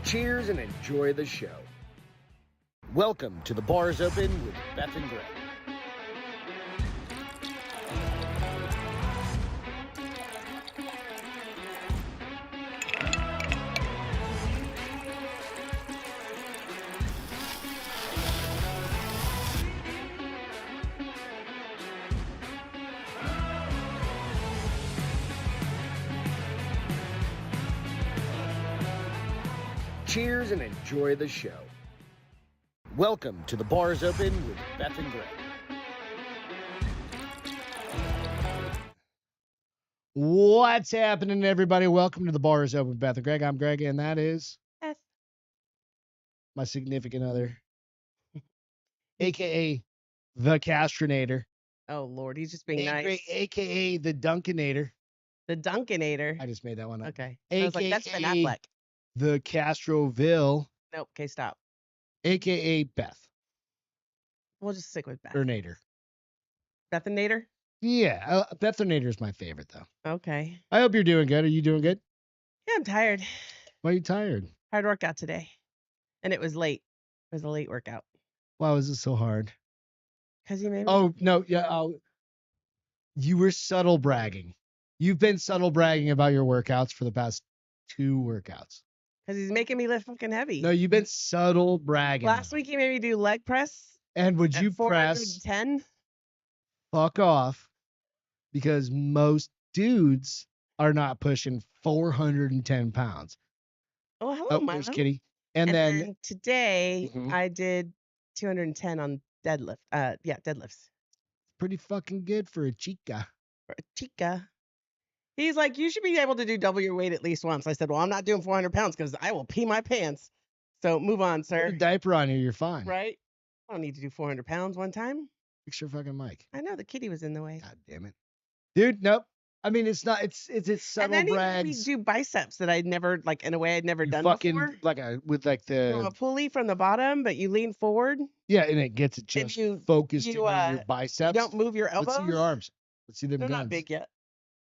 Cheers and enjoy the show. Welcome to The Bar's Open with Beth and Greg. Cheers and enjoy the show. Welcome to The Bar's Open with Beth and Greg. What's happening, everybody? Welcome to The Bar's Open with Beth and Greg. I'm Greg, and that is Beth. my significant other, a.k.a. the Castrinator. Oh, Lord, he's just being nice. A.k.a. the Dunkinator. The Dunkinator. I just made that one up. Okay. I was like, that's Ben Affleck. The Castroville. Nope. Okay, stop. A.k.a. Beth. We'll just stick with Beth. Or Nader. Bethinator? Yeah, Bethinator is my favorite, though. Okay. I hope you're doing good. Are you doing good? Yeah, I'm tired. Why are you tired? Hard workout today. And it was late. It was a late workout. Why was it so hard? Because you made me. Oh, no. Yeah. Oh, you were subtle bragging. You've been subtle bragging about your workouts for the past 2 workouts. Because he's making me lift fucking heavy. No, you've been subtle bragging. Last week he made me do leg press. And would at you press 410? fuck off? Because most dudes are not pushing 410 pounds. Oh, hello, Oh, Milo. there's Kitty. And then today Mhm. I did 210 on deadlift. Deadlifts. Pretty fucking good for a chica. For a chica. He's like, you should be able to do double your weight at least once. I said, well, I'm not doing 400 pounds because I will pee my pants. So move on, Put sir. a diaper on you, you're fine. Right? I don't need to do 400 pounds one time. Fix your fucking mic. I know the kitty was in the way. God damn it. Dude, nope. I mean, it's not, it's And subtle then he made me brags. do biceps that I'd never, like, in a way I'd never You done fucking, before. like with like From the, a pulley from the bottom, but you lean forward. yeah, and it gets it just focused in on your biceps. You don't move your elbows. Let's see your arms. Let's see them They're guns. not big yet.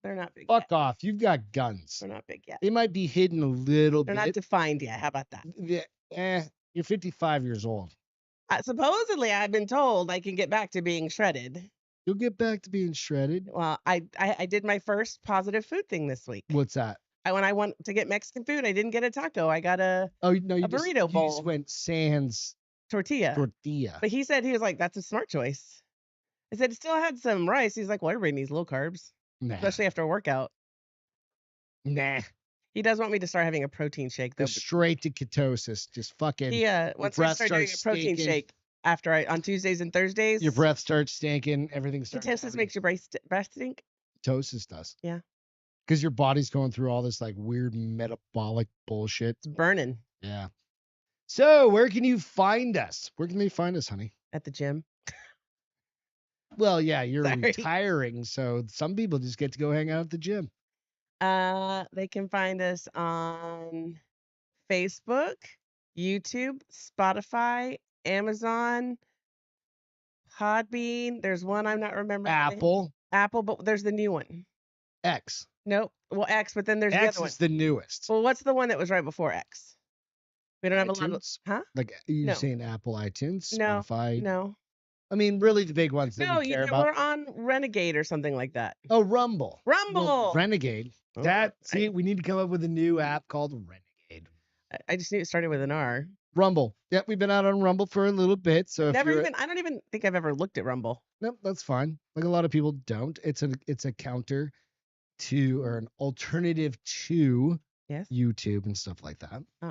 They're not big Fuck yet. off. You've got guns. They're not big yet. They might be hidden a little They're bit. not defined yet. How about that? You're 55 years old. Supposedly, I've been told I can get back to being shredded. You'll get back to being shredded. Well, I did my first positive food thing this week. What's that? When I went to get Mexican food, I didn't get a taco. I got a burrito bowl. You just went sans tortilla. But he was like, that's a smart choice. I said, it still had some rice. He's like, well, everybody needs low carbs, especially after a workout. Nah. He does want me to start having a protein shake, though. Go straight to ketosis. Just fucking. Once I start doing a protein shake on Tuesdays and Thursdays. Your breath starts stinking. Everything starts. Ketosis makes your breath stink. Ketosis does. Yeah. Because your body's going through all this like weird metabolic bullshit. It's burning. Yeah. So where can you find us? Where can they find us, honey? At the gym. Well, yeah, you're Sorry. retiring, so some people just get to go hang out at the gym. They can find us on Facebook, YouTube, Spotify, Amazon, Podbean. There's one I'm not remembering. Apple, but there's the new one. X. Nope. Well, X, but then there's the X other one. is the newest. Well, what's the one that was right before X? We don't have iTunes? a lot of, huh? Like you're saying Apple, iTunes, Spotify. No. I mean, really, the big ones that we care about. We're on Renegade or something like that. Oh, Rumble. Well, Renegade. See, we need to come up with a new app called Renegade. I just knew it started with an R. Rumble. Yeah, we've been out on Rumble for a little bit. So I don't even think I've ever looked at Rumble. Nope, that's fine. Like a lot of people don't. It's a counter to or an alternative to YouTube and stuff like that. Oh.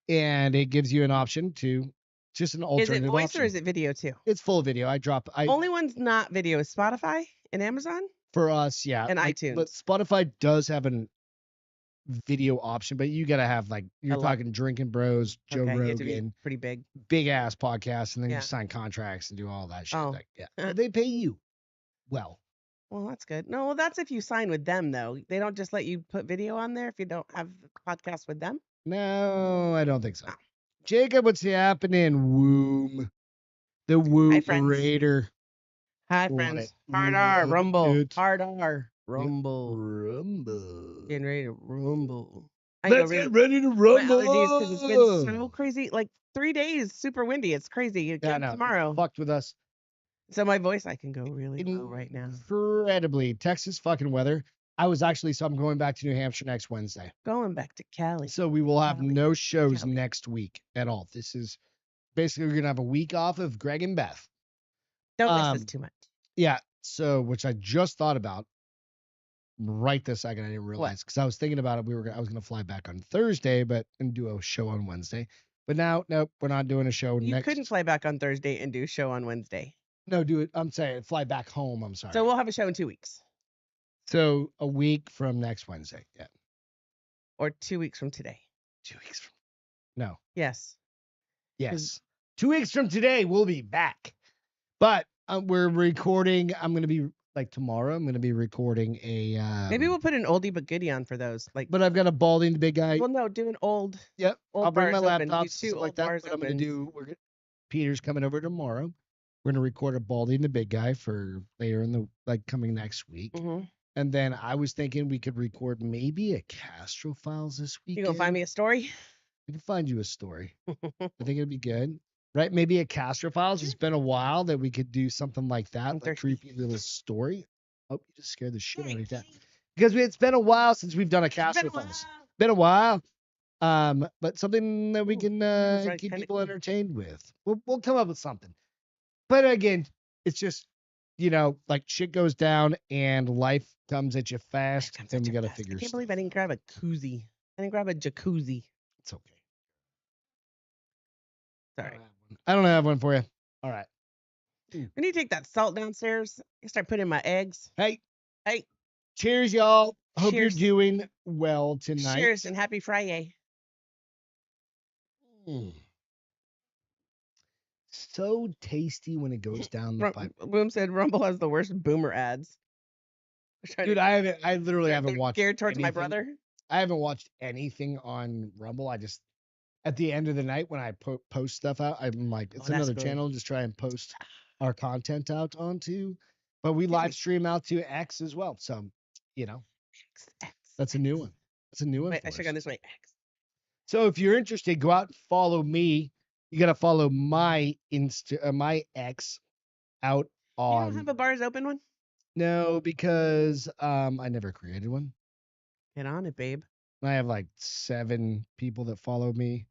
And it gives you an option to just an alternative. Is it voice option. or is it video too? It's full video. Only one's not video is Spotify and Amazon? For us, yeah. And iTunes. But Spotify does have an video option, but you gotta have you're talking Drinking Bros, Joe Rogan, you have to be pretty big ass podcasts, and then you sign contracts and do all that shit. They pay you well. Well, that's good. No, well, that's if you sign with them though. They don't just let you put video on there if you don't have the podcast with them. No, I don't think so. Jacob, what's happening? Woom, the Woom Raider. Hi, friends. Hard R, Rumble. Hard R, Rumble. Rumble. Getting ready to rumble. I go Let's really get ready to my rumble. allergies because it's been so crazy. Like 3 days, super windy. It's crazy. Yeah, Again no, tomorrow. fucked with us So my voice, I can go really low right now. incredibly. Texas fucking weather. So I'm going back to New Hampshire next Wednesday. Going back to Cali. So we will have Cali. no shows Cali. next week at all. This is basically, we're going to have a week off of Greg and Beth. Don't miss us too much. Yeah. So, which I just thought about right this second. I didn't realize because I was thinking about it. I was going to fly back on Thursday, and do a show on Wednesday. But now, nope, we're not doing a show You next. couldn't fly back on Thursday and do a show on Wednesday. No, do it. I'm saying fly back home. I'm sorry. So we'll have a show in 2 weeks. So a week from next Wednesday. Yeah. Or 2 weeks from today. 2 weeks from. No. Yes. Yes. 2 weeks from today, we'll be back. But we're recording. I'm going to be tomorrow. I'm going to be recording a. Maybe we'll put an oldie but goodie on for those. But I've got a Balding the Big Guy. Well, no, do an old. Yep. Old I'll bring my bars open. laptop Do two stuff like old that. bars What I'm going to opens. do. Peter's coming over tomorrow. We're going to record a Balding the Big Guy for later in the coming next week. Mm-hmm. And then I was thinking we could record maybe a Castro Files this week. You gonna find me a story? I can find you a story. I think it'd be good. Right? Maybe a Castro Files. It's been a while that we could do something like that. Like creepy little story. Oh, you just scared the shit out of that. Because it's been a while since we've done a Castro Files. Been a while. But something that we can keep people entertained with. We'll come up with something. But again, it's just, shit goes down and life comes at you fast. And we got to figure I can't believe I didn't grab a koozie. I didn't grab a jacuzzi. It's okay. Sorry. I don't have one for you. All right. We need to take that salt downstairs and start putting in my eggs. Hey. Hey. Cheers, y'all. Hope Cheers. you're doing well tonight. Cheers and happy Friday. So tasty when it goes down the pipe. Boom said Rumble has the worst boomer ads. Dude, I literally haven't watched. Geared towards my anything. brother. I haven't watched anything on Rumble. I just, at the end of the night when I post stuff out, I'm like, it's another channel. Just try and post our content out onto. But we live stream out to X as well. So, that's a new one. That's a new one. Wait, I should have gone this way. X. So if you're interested, go out and follow me. You got to follow my my X out on. You don't have a bars open one? No, because I never created one. Get on it, babe. I have 7 people that follow me.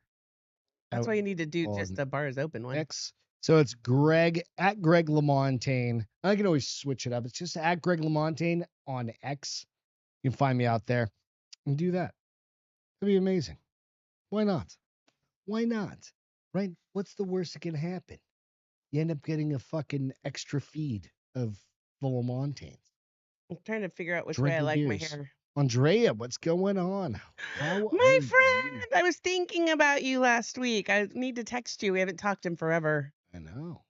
That's why you need to do just a bars open one. X. So it's Greg at Greg LaMontagne. I can always switch it up. It's just at Greg LaMontagne on X. You can find me out there and do that. That'd be amazing. Why not? Why not? Right? What's the worst that can happen? You end up getting a fucking extra feed of the LaMontaignes. I'm trying to figure out which way I like my hair. Andrea, what's going on? My friend, I was thinking about you last week. I need to text you. We haven't talked in forever. I know.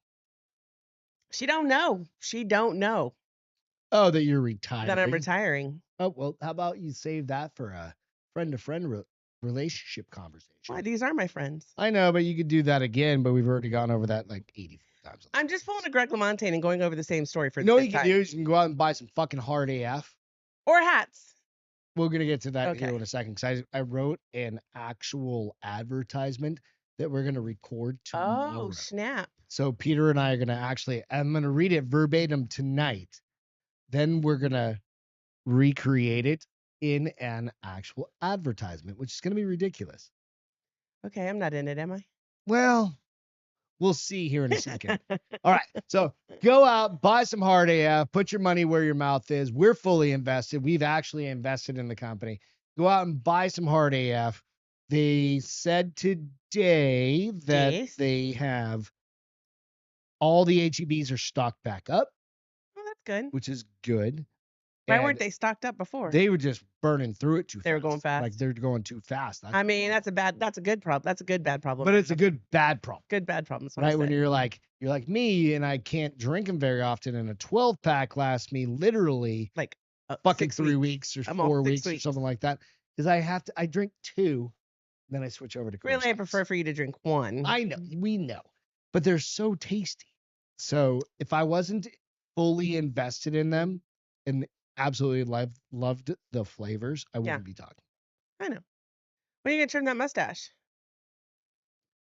She don't know. She don't know. Oh, that you're retiring. That I'm retiring. Oh, well, how about you save that for a friend-to-friend relationship conversation? Why? These are my friends. I know, but you could do that again, but we've already gone over that 84 times. I'm just pulling a Greg LaMontagne and going over the same story for the what you can do is you can go out and buy some fucking hard AF. Or hats. We're going to get to that here in a second, because I wrote an actual advertisement that we're going to record tomorrow. Oh, snap. So Peter and I are going to I'm going to read it verbatim tonight. Then we're going to recreate it in an actual advertisement, which is going to be ridiculous. Okay, I'm not in it, am I? Well, we'll see here in a second. All right, so go out, buy some hard AF, put your money where your mouth is. We're fully invested. We've actually invested in the company. Go out and buy some hard AF. They said today that they have all the HEBs are stocked back up. Oh, that's good. Which is good. Why weren't they stocked up before? They were just burning through it too fast. They were going fast. Like they're going too fast. That's a good problem. That's a good bad problem. But it's a good bad problem. Good bad problem. Right? When you're like me and I can't drink them very often, and a 12-pack lasts me literally fucking 3 weeks or 4 weeks or something like that. Because I drink 2, then I switch over to Coors Really, I prefer for you to drink 1. I know, we know. But they're so tasty. So if I wasn't fully invested in them and absolutely loved the flavors, I wouldn't be talking. I know. When are you gonna trim that mustache?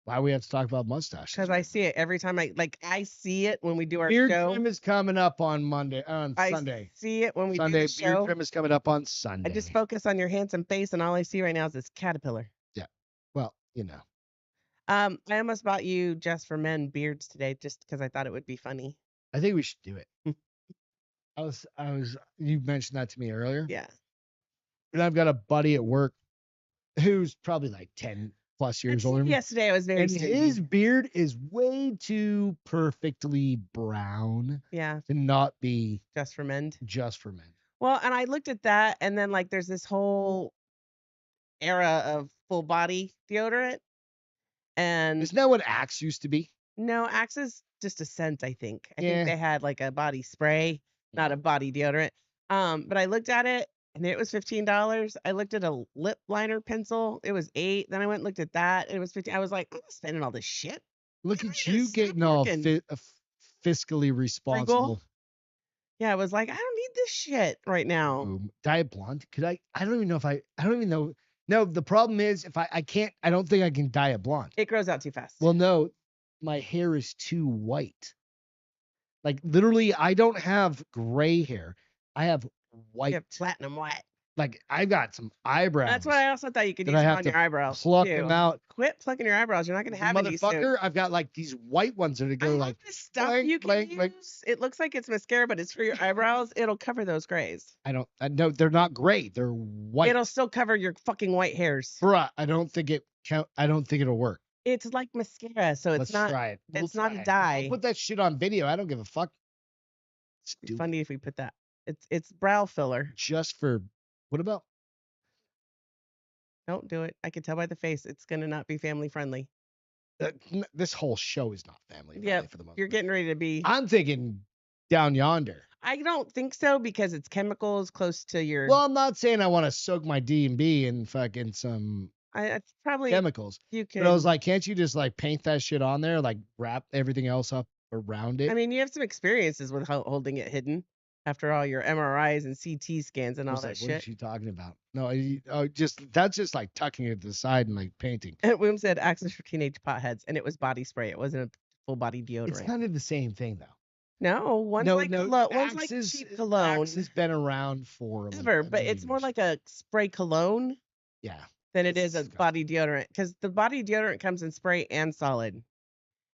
Why we have to talk about mustaches? Because I see it every time I see it when we do our Beard show. trim is coming up on Sunday. I see it when we do Sunday, the show. beard trim is coming up on I Sunday. just focus on your handsome face, and all I see right now is this caterpillar. Yeah. Well, you know. I almost bought you Just for Men beards today, just because I thought it would be funny. I think we should do it. You mentioned that to me earlier. Yeah. And I've got a buddy at work who's probably like 10 plus years older than me. Yesterday I was very And stingy. his beard is way too perfectly brown Yeah, to not be Just for Men. just for men. Well, and I looked at that, and then like there's this whole era of full body deodorant, and Isn't that what Axe used to be? no, Axe is just a scent. I think Yeah. they had like a body spray, not a body deodorant. But I looked at it, and it was $15. I looked at a lip liner pencil, it was $8. Then I went and looked at that, it was $15. I was like, I'm not spending all this shit. Look I at need to you stop getting all working. fiscally responsible. Yeah, I was like, I don't need this shit right now. Boom. Diet blonde. Could I don't even know if I don't even know. No, the problem is if I don't think I can dye it blonde. It grows out too fast. Well, no, my hair is too white. Like literally, I don't have gray hair. I have white. you have platinum white. Like I got some eyebrows. That's what I also thought you could that use I it have on to your eyebrows. pluck too. them out. Quit plucking your eyebrows. You're not going to have any soon. Motherfucker, I've got like these white ones that I go have like this stuff blank, you can blank, use. blank. It looks like it's mascara, but it's for your eyebrows. It'll cover those grays. I know they're not gray. They're white. It'll still cover your fucking white hairs. Bruh, I don't think it'll work. It's like mascara, so Let's it's not. try it. It's We'll not try a it. dye. I'll put that shit on video. I don't give a fuck. It's funny if we put that. It's brow filler. Just for what about? Don't do it. I can tell by the face. It's gonna not be family friendly. This whole show is not family friendly Yeah, for the most you're part. getting ready to be. I'm thinking down yonder. I don't think so because it's chemicals close to your. Well, I'm not saying I want to soak my D&B in fucking some it's probably chemicals. you can. But I was like, can't you just like paint that shit on there, like wrap everything else up around it? I mean, you have some experiences with holding it hidden after all your MRIs and CT scans and I all was that like, what is shit. she talking about? No, that's just like tucking it to the side and like painting. And William said access for teenage potheads, and it was body spray. It wasn't a full body deodorant. It's kind of the same thing though. No, one's like one's like cheap cologne. Axe has been around for Ever, but it's more like a spray cologne yeah. than it is a Disgusting. body deodorant because the body deodorant comes in spray and solid.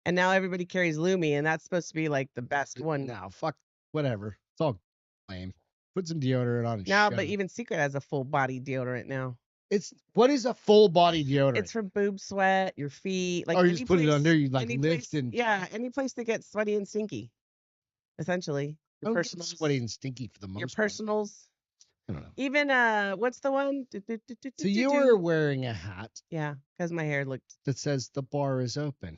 And now everybody carries Lumi, and that's supposed to be like the best one. Now, fuck whatever. It's all lame. Put some deodorant on. And Now, shove but it. even Secret has a full body deodorant now. What is a full body deodorant? It's for boob sweat, your feet, like you any just put it place- under, you like any lift place- and yeah, any place that gets sweaty and stinky. Essentially, I don't get sweaty and stinky for the most your part. personals. I don't know. Even what's the one? So you were wearing a hat yeah, because my hair looked. that says the bar is open.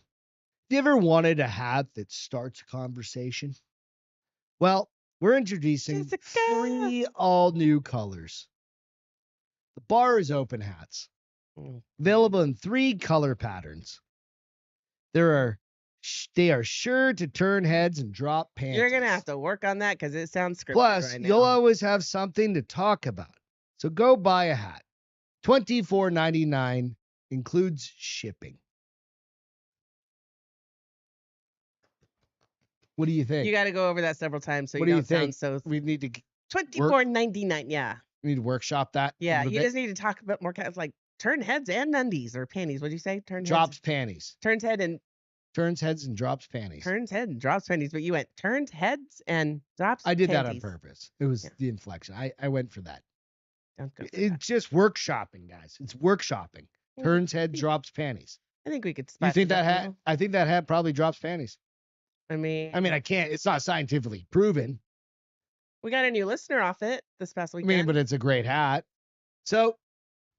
You ever wanted a hat that starts a conversation? Well, we're introducing Jessica! 3 all new colors. The bar is open hats, Mm. available in 3 color patterns. They are sure to turn heads and drop panties. You're gonna have to work on that because it sounds scripted Plus, right now. you'll always have something to talk about. So go buy a hat. $24.99 includes shipping. What do you think? You got to go over that several times so What you do you don't sound think? so. We need to $24.99. Yeah, workshop that. a yeah. little You bit. just need to talk about more kinds like turn heads and undies or panties. What'd you say? Drops panties. Turns head and Turns heads and drops panties. turns head and drops panties. But you went turns heads and drops. I did that on panties. purpose. It was Yeah. the inflection. I went for that. Don't go for It's that. just workshopping, guys. It's workshopping. Yeah. Turns head, drops panties. I think we could. You spice think it up that a hat? little. I think that hat probably drops panties. I mean, I can't. It's not scientifically proven. we got a new listener off it this past I weekend. mean, but it's a great hat. So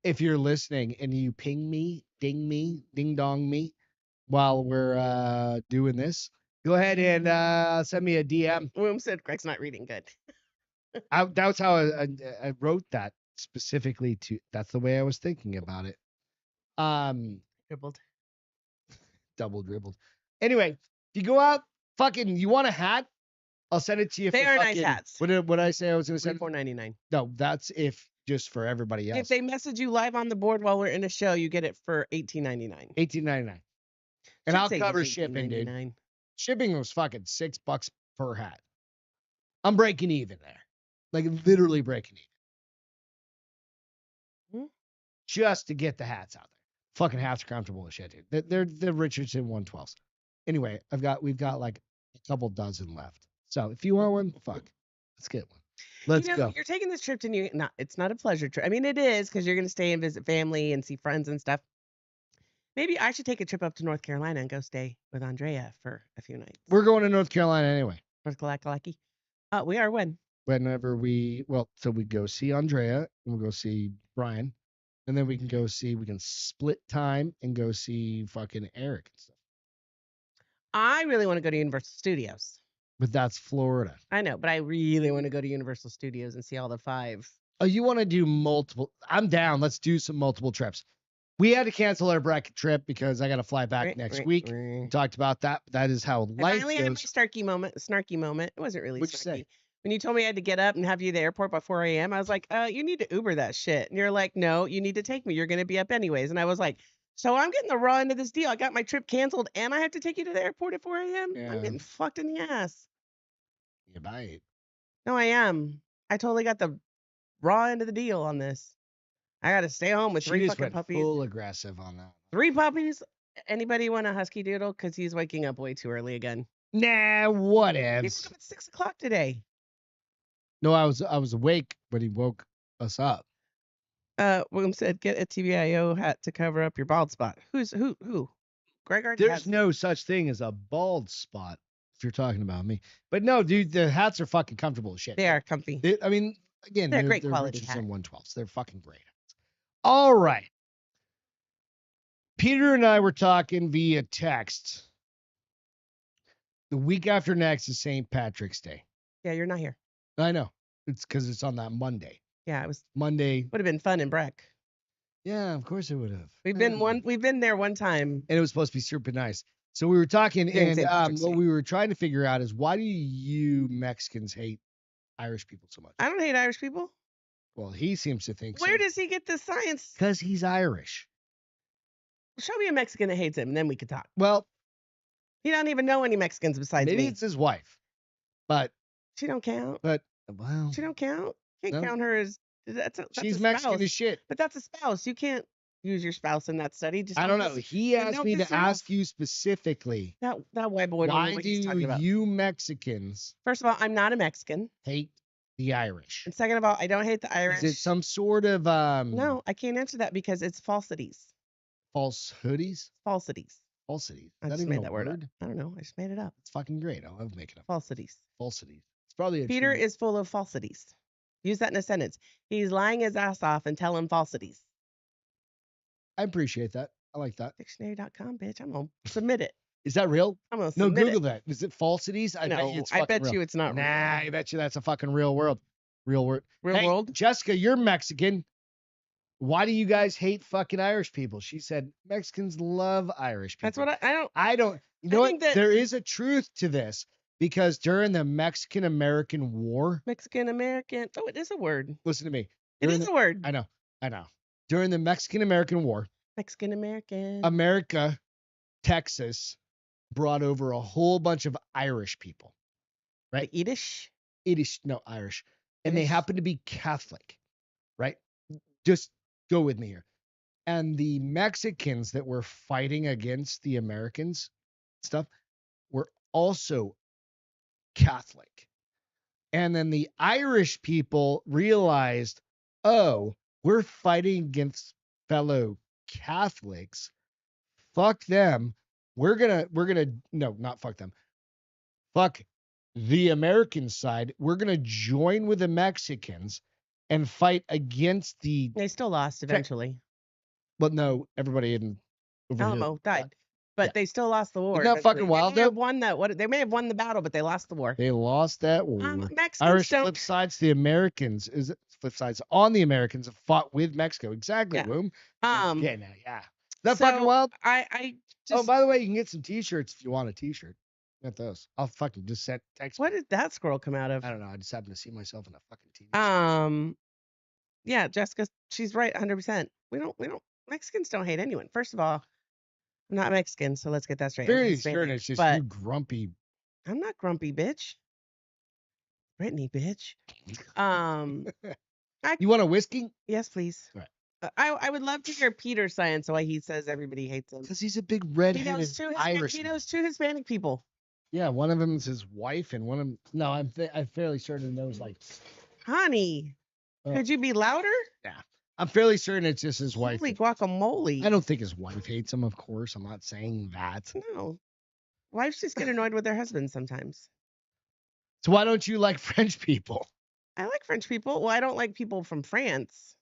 if you're listening and you ping me, ding dong me while we're doing this, go ahead and send me a DM. William said Greg's not reading good. That's how I wrote that specifically to. That's the way I was thinking about it. Dribbled. Double dribbled. Anyway, if you go out, you want a hat? I'll send it to you. They for are nice fucking, hats. What did I say I was going to send? $34.99. No, that's if just for everybody else. If they message you live on the board while we're in a show, you get it for $18.99. $18.99. And I'll cover shipping, dude. $18.99. Shipping was fucking $6 per hat. I'm breaking even there. Like literally breaking even. Just to get the hats out there. Fucking hats are comfortable as shit, dude. They're Richardson 112s. Anyway, we've got like a couple dozen left. So if you want one, fuck. Let's get one. Let's go. You're taking this trip to it's not a pleasure trip. I mean, it is because you're going to stay and visit family and see friends and stuff. Maybe I should take a trip up to North Carolina and go stay with Andrea for a few nights. We're going to North Carolina anyway. North Carolina. We are when? Whenever we go see Andrea and we'll go see Brian. And then we can split time and go see fucking Eric and stuff. I really want to go to Universal Studios. But that's Florida. I know, but I really want to go to Universal Studios and see all the 5. Oh, you want to do multiple? I'm down. Let's do some multiple trips. We had to cancel our bracket trip because I got to fly back next week. We talked about that. But that is how life I finally goes. had my snarky moment. It wasn't really What'd you snarky. say? When you told me I had to get up and have you at the airport by 4 a.m., I was like, you need to Uber that shit. And you're like, no, you need to take me. You're going to be up anyways. And I was like, so I'm getting the raw end of this deal. I got my trip canceled and I have to take you to the airport at 4 a.m.? Yeah. I'm getting fucked in the ass. You bite. No, I am. I totally got the raw end of the deal on this. I got to stay home with 3 fucking puppies. Full aggressive on that. 3 puppies? Anybody want a husky doodle? Because he's waking up way too early again. Nah, He whatever. woke up at 6 o'clock today. No, I was awake when he woke us up. William said, get a TBIO hat to cover up your bald spot. Who? Greg already There's has no such thing as a bald spot if you're talking about me. But no, dude, the hats are fucking comfortable as shit. They are comfy. I mean, again, They're great quality Richardson hats. 112s. They're fucking great hats. All right. Peter and I were talking via text. The week after next is St. Patrick's Day. Yeah, you're not here. I know. It's because it's on that Monday. Yeah, it was Monday. would have been fun in Breck. Yeah, of course it would have. We've been there one time. And it was supposed to be super nice. So we were talking, During and St. Patrick's what Day. we were trying to figure out is why do you Mexicans hate Irish people so much? I don't hate Irish people. Well, he seems to think Where so. does he get this science? Because he's Irish. Show me a Mexican that hates him, and then we could talk. Well, He don't even know any Mexicans besides maybe me. it's his wife. But She don't count. well, She don't count. Can't No. count her as that's she's a Mexican spouse. as shit. But that's a spouse. You can't use your spouse in that study. Just I don't know. He then asked don't me piss to her off. ask you specifically, That white boy don't know why what he's talking do about. you Mexicans First of all, I'm not a Mexican. hate the Irish? And second of all, I don't hate the Irish. Is it some sort of No, I can't answer that because it's falsities. false hoodies? Falsities. Falsities. I Is that just even made a that word up. word? I don't know. I just made it up. It's fucking great. I love making up Falsities. falsities. It's probably a Peter true- is full of falsities. Use that in a sentence. He's lying his ass off and telling falsities. I appreciate that. I like that. Dictionary.com, bitch. I'm going to submit it. Is that real? I'm going to No, submit Google it. that. Is it falsities? I bet you it's I fucking bet real. you it's not Nah, real. I bet you that's a fucking real world. Real world. Real Hey, world? Jessica, you're Mexican. Why do you guys hate fucking Irish people? She said Mexicans love Irish people. That's what I don't. I don't. You know think what? that- There is a truth to this because during the Mexican-American War, Mexican American. Oh, it is a word. listen to me. It During is the- a word. I know. During the Mexican-American War, Mexican American. America, Texas, brought over a whole bunch of Irish people. Like Yiddish. Irish. And they Irish. happen to be Catholic, right? Just go with me here. And the Mexicans that were fighting against the Americans stuff were also Catholic. And then the Irish people realized, oh, we're fighting against fellow Catholics. Fuck them. No, not fuck them. Fuck the American side. We're going to join with the Mexicans and fight against the, They still lost eventually. but no, everybody in over here. Alamo died. But Yeah. they still lost the war. Isn't that fucking wild, They may though? have won that. They may have won the battle, but they lost the war. They lost that war. Mexicans Irish don't. flip sides, the Americans flip sides on the Americans have fought with Mexico. Exactly, Yeah. Boom. Um, Yeah, yeah. Is that so fucking wild? I just. Oh, by the way, you can get some t-shirts if you want a t-shirt. Get those. I'll fucking just text. What did that scroll come out of? I don't know. I just happened to see myself in a fucking t-shirt. Yeah, Jessica, she's right 100%. Mexicans don't hate anyone. First of all, I'm not Mexican, so let's get that straight. I'm Very Hispanic, certain it's just but you grumpy. I'm not grumpy, bitch. Brittany, bitch. Um, You want a whiskey? yes, please. Right. I would love to hear Peter's science why he says everybody hates him. Because he's a big He redheaded knows two Irish. He knows two Hispanic people. Yeah, one of them is his wife, and one of them. No, I'm fairly certain knows like. Honey, could you be louder? Yeah, I'm fairly certain it's just his wife. Holy guacamole! I don't think his wife hates him. Of course, I'm not saying that. No, wives just get annoyed with their husbands sometimes. So why don't you like French people? I like French people. Well, I don't like people from France.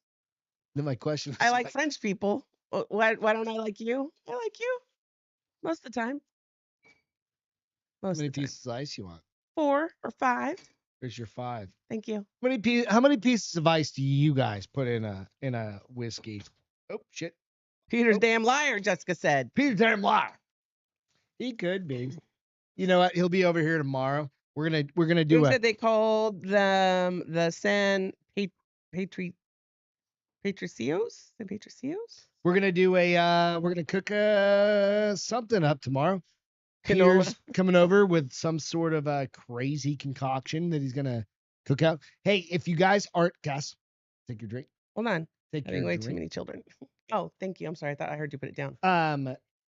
Then my question is, I like French people. Why don't I like you? I like you most of the time. How Most many of the time. pieces of ice you want? 4 or 5. Here's your 5. Thank you. How many pieces of ice do you guys put in a whiskey? Oh shit! Peter's Nope. damn liar, Jessica said. Peter's damn liar. He could be. You know what? He'll be over here tomorrow. We're gonna do Who a. said they called them the Patricios? The Patricios? We're gonna do a. We're gonna cook something up tomorrow. Canola. Peter's coming over with some sort of a crazy concoction that he's gonna cook out. Hey, if you guys aren't, Cass, take your drink. Hold on. Take Having your way drink. too many children. Oh, thank you. I'm sorry. I thought I heard you put it down.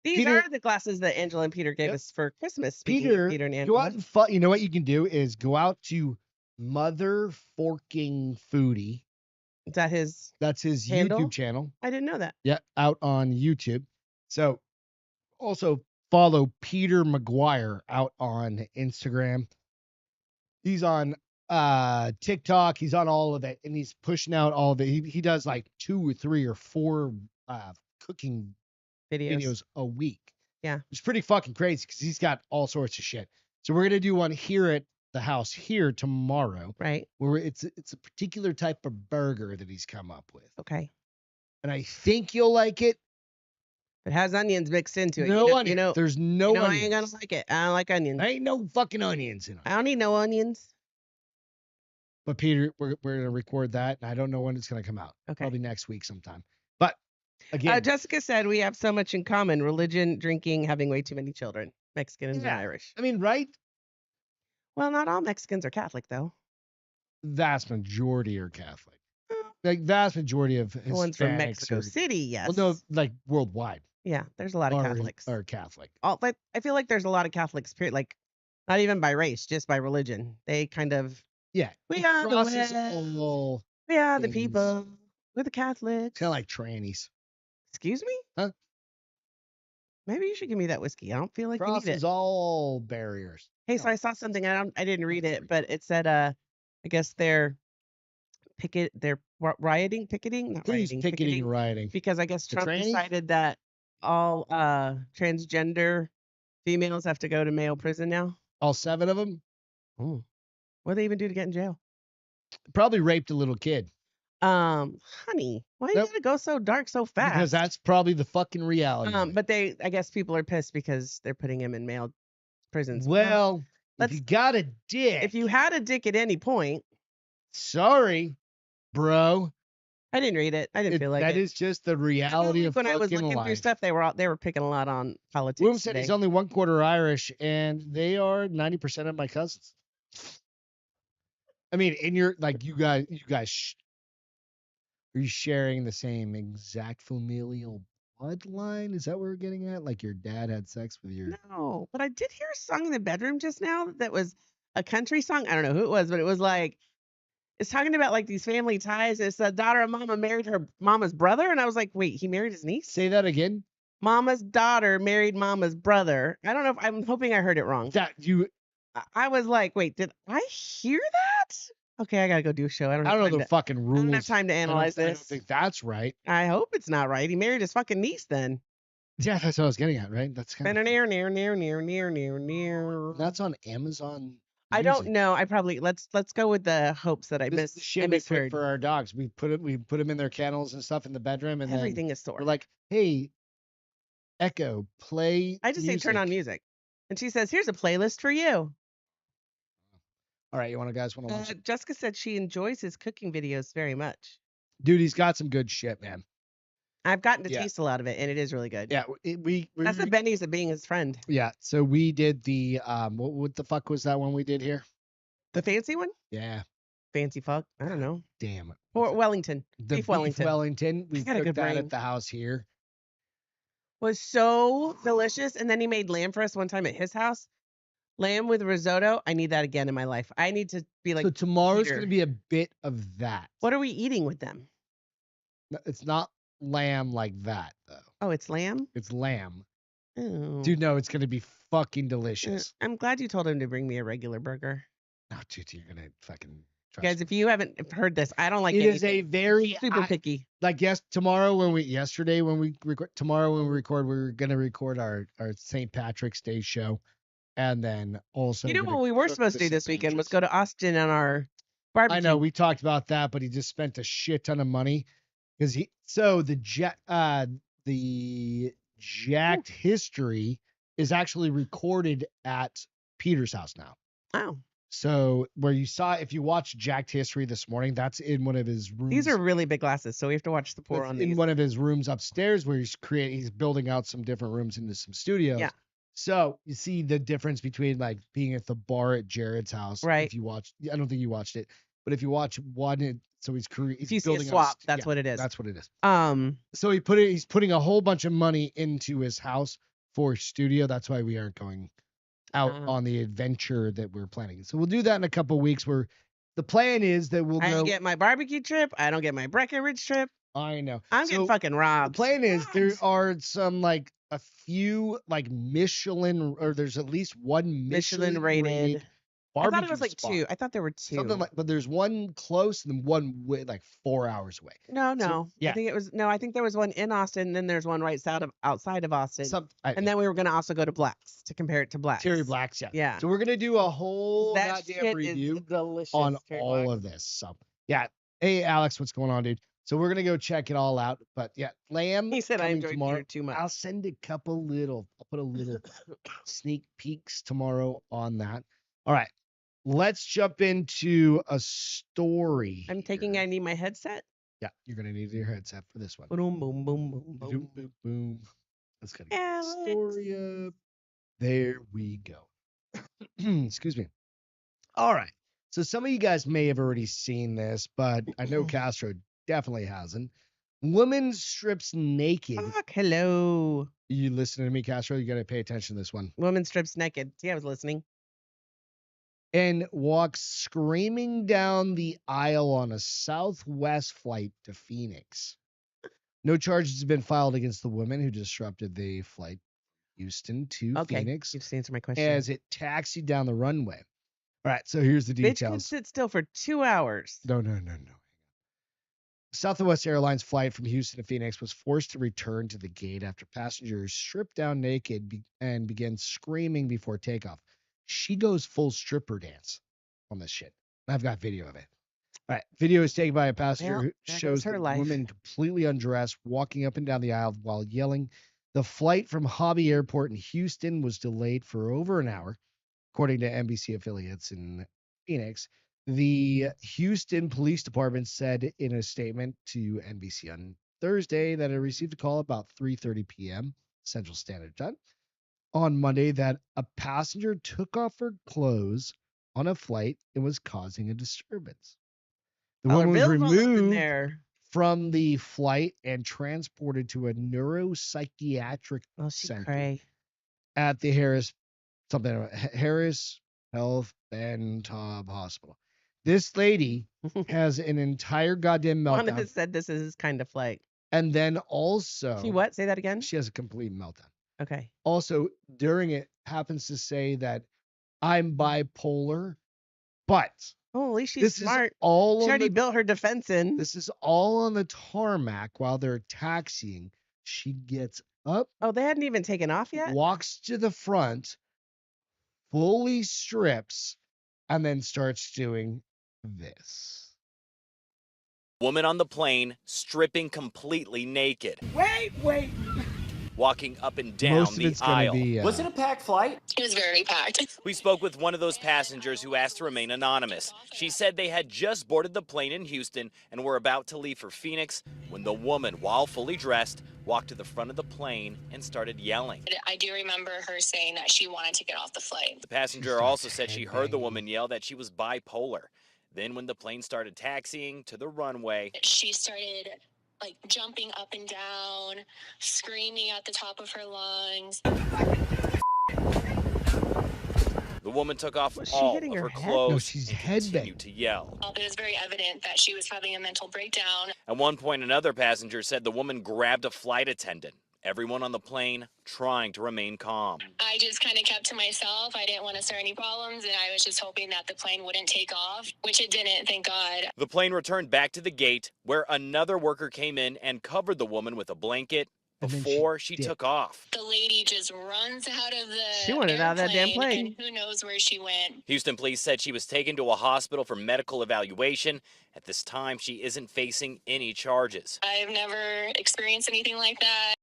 These Peter- are the glasses that Angela and Peter gave Yep. us for Christmas. Speaking of Peter and go Angela. out and you know what you can do is go out to Mother Forking Foodie. Is that his? That's his handle? YouTube channel. I didn't know that. Yeah, out on YouTube. So also follow Peter McGuire out on Instagram. He's on TikTok. He's on all of it, and he's pushing out all of it. He does like 2 or 3 or 4 cooking videos a week. Yeah. It's pretty fucking crazy because he's got all sorts of shit. So we're gonna do one here at the house here tomorrow. Right. Where it's a particular type of burger that he's come up with. Okay. And I think you'll like it. It has onions mixed into it. No onions. There's no onions. I ain't gonna like it. I don't like onions. There ain't no fucking onions in it. I don't need no onions. But Peter, we're gonna record that, and I don't know when it's gonna come out. Okay. Probably next week sometime. But again, Jessica said we have so much in common: religion, drinking, having way too many children. Mexicans and Irish. I mean, right? Well, not all Mexicans are Catholic, though. Vast majority are Catholic. Like vast majority of The ones from Hispanics Mexico are- City, yes. Well, no, like worldwide Yeah, there's a lot of Catholics. are Catholic. Like, I feel like there's a lot of Catholics, period. Like, not even by race, just by religion. They kind of, Yeah, we are the crosses West. all We are the things. people. We're the Catholics. kind of like trannies. Excuse me? Huh? Maybe you should give me that whiskey. I don't feel like you need Crosses it. all barriers. Hey, so I saw something. I didn't read it, but it said, I guess they're rioting, picketing, not Who's rioting, picketing and rioting? because I guess The Trump trannies? decided that all transgender females have to go to male prison now. All 7 of them What do they even do to get in jail? probably raped a little kid. Honey, why you Nope. gotta go so dark so fast? Because that's probably the fucking reality. of it. But I guess people are pissed because they're putting him in male prisons. Well, if let's- you got a dick, if you had a dick at any point, sorry, bro. I didn't read it. I didn't feel like That it. is just the I feel reality like of when I was fucking looking life. through stuff, they were picking a lot on politics. William said today. he's only 1/4 Irish, and they are 90% of my cousins. I mean, in your like, you guys, are you sharing the same exact familial bloodline? Is that what we're getting at? Like your dad had sex with your? No, but I did hear a song in the bedroom just now that was a country song. I don't know who it was, but it was like, it's talking about like these family ties. It's the daughter of mama married her mama's brother. And I was like, wait, he married his niece? Say that again. Mama's daughter married mama's brother. I don't know if I'm hoping I heard it wrong. That you? I was like, wait, did I hear that? Okay, I gotta go do a show. I don't I don't know time the to- fucking I rules. don't have time to analyze I don't this. think that's right. I hope it's not right. He married his fucking niece then. Yeah, that's what I was getting at. Right? That's kind of. Near. That's on Amazon. I don't Music. know. I probably let's go with the hopes that I This is the missed. shit I we put misheard. for our dogs. We put them in their kennels and stuff in the bedroom, and Everything is then sore. we're like, "Hey, Echo, play." I just say turn on music, and she says, "Here's a playlist for you." All right, you guys want to watch it? Jessica said she enjoys his cooking videos very much. Dude, he's got some good shit, man. I've gotten to Yeah. taste a lot of it, and it is really good. Yeah, That's the Benny's of being his friend. Yeah, so we did the what the fuck was that one we did here? The fancy one? Yeah, Fancy fuck. I don't know. damn it. Or Wellington. The Beef Wellington. We got a cooked good that brain. at the house here. Was so delicious. And then he made lamb for us one time at his house. Lamb with risotto. I need that again in my life. I need to be like. So tomorrow's Peter. going to be a bit of that. What are we eating with them? It's not lamb like that, though. Oh, it's lamb? It's lamb. Oh. Dude, no, it's going to be fucking delicious. I'm glad you told him to bring me a regular burger. No, dude, you're going to fucking trust Guys, me. if you haven't heard this, I don't like It anything. is a very super picky. Like yesterday when we record, tomorrow when we record, we're gonna record our St. Patrick's Day show, and then also You know what we were supposed to do this weekend was go to Austin on our barbecue. I know we talked about that, but he just spent a shit ton of money because the Jacked History is actually recorded at Peter's house now. Oh. So where you saw, if you watch Jacked History this morning, that's in one of his rooms. These are really big glasses, so we have to watch the pour on these. In one of his rooms upstairs where he's building out some different rooms into some studios. Yeah. So you see the difference between like being at the bar at Jared's house. Right. If you watch, I don't think you watched it, but if you watch one, so he's If you see a building swap, that's what it is. That's what it is. So he's putting a whole bunch of money into his house for studio. That's why we aren't going out on the adventure that we're planning. So we'll do that in a couple of weeks. Where the plan is that we'll I go. don't get my barbecue trip. I don't get my Breckenridge trip. I know. I'm getting fucking robbed. The plan is there are some like a few like Michelin, or there's at least one Michelin rated. I thought it was barbecue like spot. 2. I thought there were 2. Something like, but there's one close and then one like 4 hours away. No. yeah. I think there was one in Austin, and then there's one right outside of Austin. And then we were going to also go to Black's to compare it to Black's. Terry Black's, yeah. Yeah. So we're gonna do a whole That goddamn shit review is delicious. on Terry all Black's. of this. So yeah. Hey Alex, what's going on, dude? So we're gonna go check it all out. But yeah, lamb. He said I coming enjoyed tomorrow. Peter too much. I'll put a little sneak peeks tomorrow on that. All right. Let's jump into a story. I need my headset. Yeah, you're gonna need your headset for this one. Boom, boom, boom, boom, Boom, boom. boom, boom. Let's get the Alex. story up. There we go. Excuse me. All right. So some of you guys may have already seen this, but I know Castro definitely hasn't. Woman strips naked. Fuck, hello. You listening to me, Castro? You got to pay attention to this one. Woman strips naked. See, I was listening. And walks screaming down the aisle on a Southwest flight to Phoenix. No charges have been filed against the woman who disrupted the flight Houston to Phoenix. You've answered my question. As it taxied down the runway. All right, so here's the Bitch details. can sit still for 2 hours. No. Southwest Airlines flight from Houston to Phoenix was forced to return to the gate after passengers stripped down naked and began screaming before takeoff. She goes full stripper dance on this shit. I've got video of it. All right, video is taken by a passenger who shows her the life. woman completely undressed, walking up and down the aisle while yelling. The flight from Hobby Airport in Houston was delayed for over an hour, according to NBC affiliates in Phoenix. The Houston Police Department said in a statement to NBC on Thursday that it received a call about 3:30 p.m. Central Standard Time on Monday that a passenger took off her clothes on a flight and was causing a disturbance. The woman was removed from the flight and transported to a neuropsychiatric center at the Harris Health Bentab Hospital. This lady has an entire goddamn meltdown. One of us said this is his kind of flight. And then also... She what? Say that again? She has a complete meltdown. Okay. Also, during it, happens to say that I'm bipolar, but... Oh, at least she's smart. She already already built her defense in. This is all on the tarmac while they're taxiing. She gets up. Oh, they hadn't even taken off yet? Walks to the front, fully strips, and then starts doing this. Woman on the plane stripping completely naked. Wait. walking up and down Most of the it's gonna aisle. be. Was it a packed flight? It was very packed. We spoke with one of those passengers who asked to remain anonymous. She said they had just boarded the plane in Houston and were about to leave for Phoenix when the woman, while fully dressed, walked to the front of the plane and started yelling. I do remember her saying that she wanted to get off the flight. The passenger also said she heard the woman yell that she was bipolar. Then when the plane started taxiing to the runway, She started like jumping up and down, screaming at the top of her lungs. the woman took off Was she all hitting of her her head? clothes No, she's and headbanging. continued to yell. It was very evident that she was having a mental breakdown. At one point, another passenger said the woman grabbed a flight attendant. Everyone on the plane trying to remain calm. I just kind of kept to myself. I didn't want to start any problems, and I was just hoping that the plane wouldn't take off, which it didn't, thank God. The plane returned back to the gate where another worker came in and covered the woman with a blanket And then before she she dipped. took off. The lady just runs out of the She wanted out of that damn plane. and who knows where she went. Houston police said she was taken to a hospital for medical evaluation. At this time, she isn't facing any charges. I've never experienced anything like that.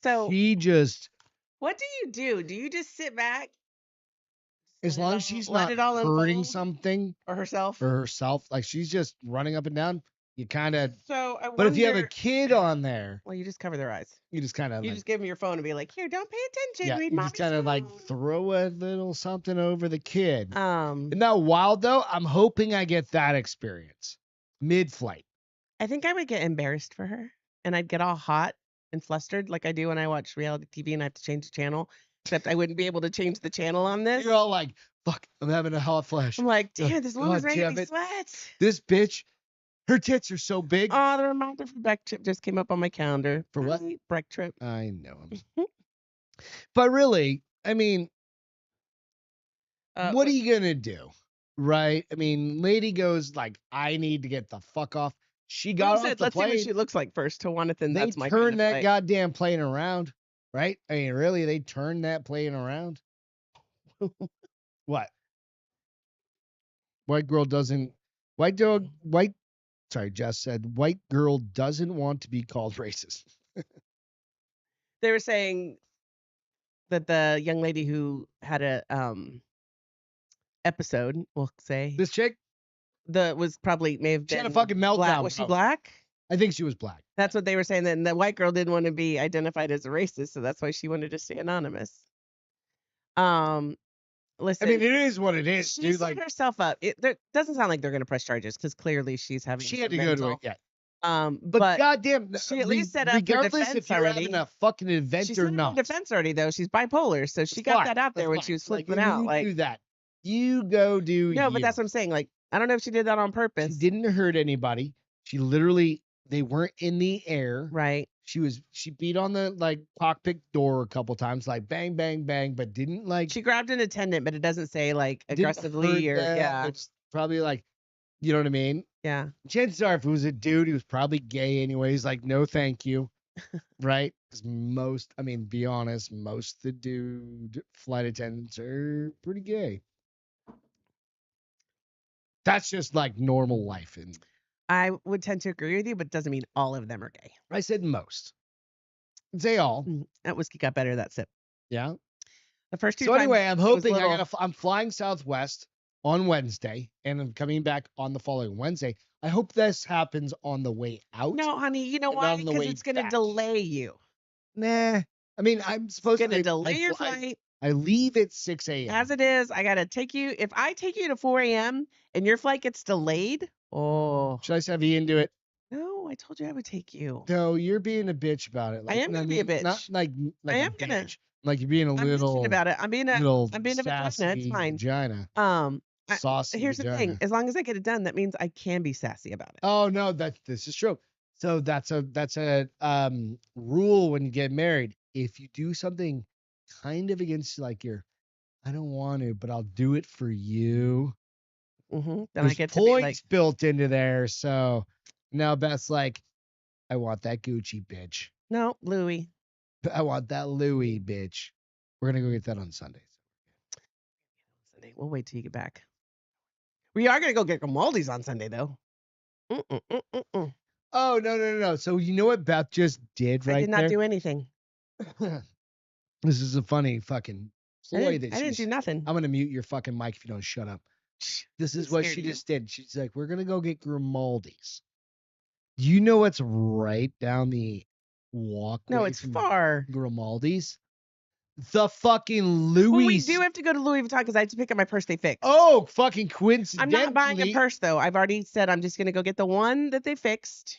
So She just, what do? Do you just sit back? as let it long all- as she's let not it all hurting unfold? something Or herself? for herself, like she's just running up and down, you kind of. So I But if you have a wonder- kid on there, well, you just cover their eyes. you just kind of You like, just give them your phone and be like, "Here, don't pay attention. yeah, Read you just mommy's kind of like phone." throw a little something over the kid. Um, Isn't that wild though? I'm hoping I get that experience mid-flight. I think I would get embarrassed for her, and I'd get all hot and flustered like I do when I watch reality TV and I have to change the channel. Except I wouldn't be able to change the channel on this. You're all like, "Fuck, I'm having a hot flash. I'm like, damn, this woman's God making damn me it. sweat. This bitch, her tits are so big." Oh, the reminder for Breck Trip just came up on my calendar. For what? Hi, Breck Trip. I know him. But really, I mean, what are you gonna do, right? I mean, lady goes like, "I need to get the fuck off." She got off the Let's see plane. what she looks like first. To want it, then They that's my turned that flight. goddamn plane around, right? I mean, really, they turned that plane around. What? White girl doesn't. White dog. White. Sorry, Jess said white girl doesn't want to be called racist. They were saying that the young lady who had a episode, we'll say, This chick, was probably may have she been had a fucking meltdown. black. Was she probably. black? I think she was black. That's what they were saying. Then the white girl didn't want to be identified as a racist, so that's why she wanted to stay anonymous. Listen, I mean, it is what it is, she dude. set Like, herself up. It doesn't sound like they're going to press charges because clearly she's having. she had to some go to mental- it. Yeah. But goddamn, she at least set up her regardless if defense you're already. having a fucking event she or set up her not. defense already though. She's bipolar, so she That's got fine. that out there That's when fine. she was Like, flipping out. you Like, do that. You go do. no, you. but that's what I'm saying. Like, I don't know if she did that on She purpose. didn't hurt anybody. She literally, they weren't in the air. Right. She beat on the like cockpit door a couple times, like bang, bang, bang, but didn't like She grabbed an attendant, but it doesn't say like didn't aggressively hurt or them. yeah, It's probably like, you know what I mean? yeah. Chances are, if it was a dude, he was probably gay anyways. Like, no, thank you, right? Because be honest, most of the dude flight attendants are pretty gay. That's just like normal life, and I would tend to agree with you, but it doesn't mean all of them are gay. I said most. I'd say all. That whiskey got better that sip. Yeah. The first two. So times anyway, I'm it was hoping little- I'm flying Southwest on Wednesday, and I'm coming back on the following Wednesday. I hope this happens on the way out. No, honey, you know and why? on the Because way it's going to back. delay you. Nah. I mean, I'm supposed It's going to to delay your flight. I leave at 6 a.m. As it is, I got to take you. If I take you to 4 a.m. and your flight gets delayed, oh. Should I just have Ian do it? No, I told you I would take you. No, you're being a bitch about it. Like, am gonna be a bitch. Not like I a am gonna- bitch. Like you're being a I'm little bitching about it. I'm being a vagina. It's sassy fine. vagina. Saucy Here's the vagina. thing. As long as I get it done, that means I can be sassy about it. Oh no, this is true. So that's a rule when you get married. If you do something kind of against like I don't want to, but I'll do it for you. Then There's I get to be points like, built into there. So now Beth's like, I want that Gucci bitch. no, Louis. I want that Louis bitch. We're gonna go get that on Sunday. Sunday. We'll wait till you get back. We are gonna go get Grimaldi's on Sunday though. Oh no. So you know what Beth just did right I did not there? do anything. This is a funny fucking ploy that I didn't she's. do nothing. I'm gonna mute your fucking mic if you don't shut up. This I'm is what scared she of you. just did. She's like, we're gonna go get Grimaldi's. Do you know what's right down the walkway? No, it's from far. Grimaldi's. The fucking Louis. Well, we do have to go to Louis Vuitton because I have to pick up my purse they fixed. Oh, fucking I'm coincidentally. not buying a purse though. I've already said I'm just gonna go get the one that they fixed,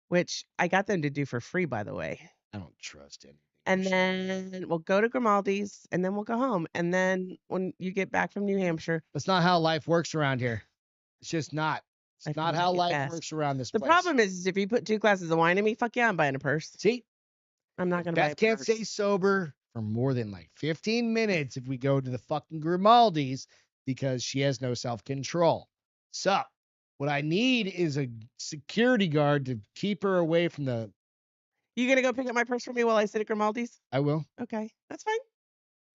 which I got them to do for free, by the way. I don't trust anything. And then we'll go to Grimaldi's, and then we'll go home. And then when you get back from New Hampshire, That's not how life works around here. It's just not. It's Life not can how make it life fast. works around this the place. problem is if you put 2 glasses of wine in me, fuck yeah, I'm buying a purse. See, I'm not gonna buy a Beth can't purse. stay sober for more than like 15 minutes if we go to the fucking Grimaldi's because she has no self-control. So, what I need is a security guard to keep her away from the. You gonna go pick up my purse for me while I sit at Grimaldi's? I will. Okay, that's fine.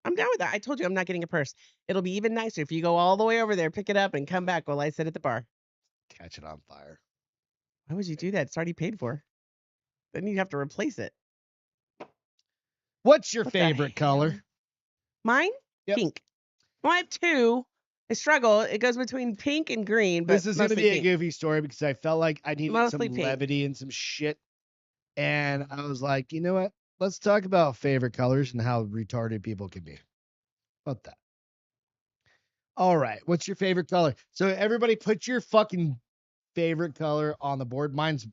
I'm down with that. I told you I'm not getting a purse. It'll be even nicer if you go all the way over there, pick it up, and come back while I sit at the bar. Catch it on fire. Why would you do that? It's already paid for. Then you'd have to replace it. What's your What the favorite color? hell? Mine? Yep. Pink. Well, I have 2. I struggle. It goes between pink and green, but This is going to mostly be a pink. goofy story because I felt like I needed Mostly some pink. levity and some shit. And I was like, you know what? Let's talk about favorite colors and how retarded people can be. How about that? All right. What's your favorite color? So everybody put your fucking favorite color on the board. Mine's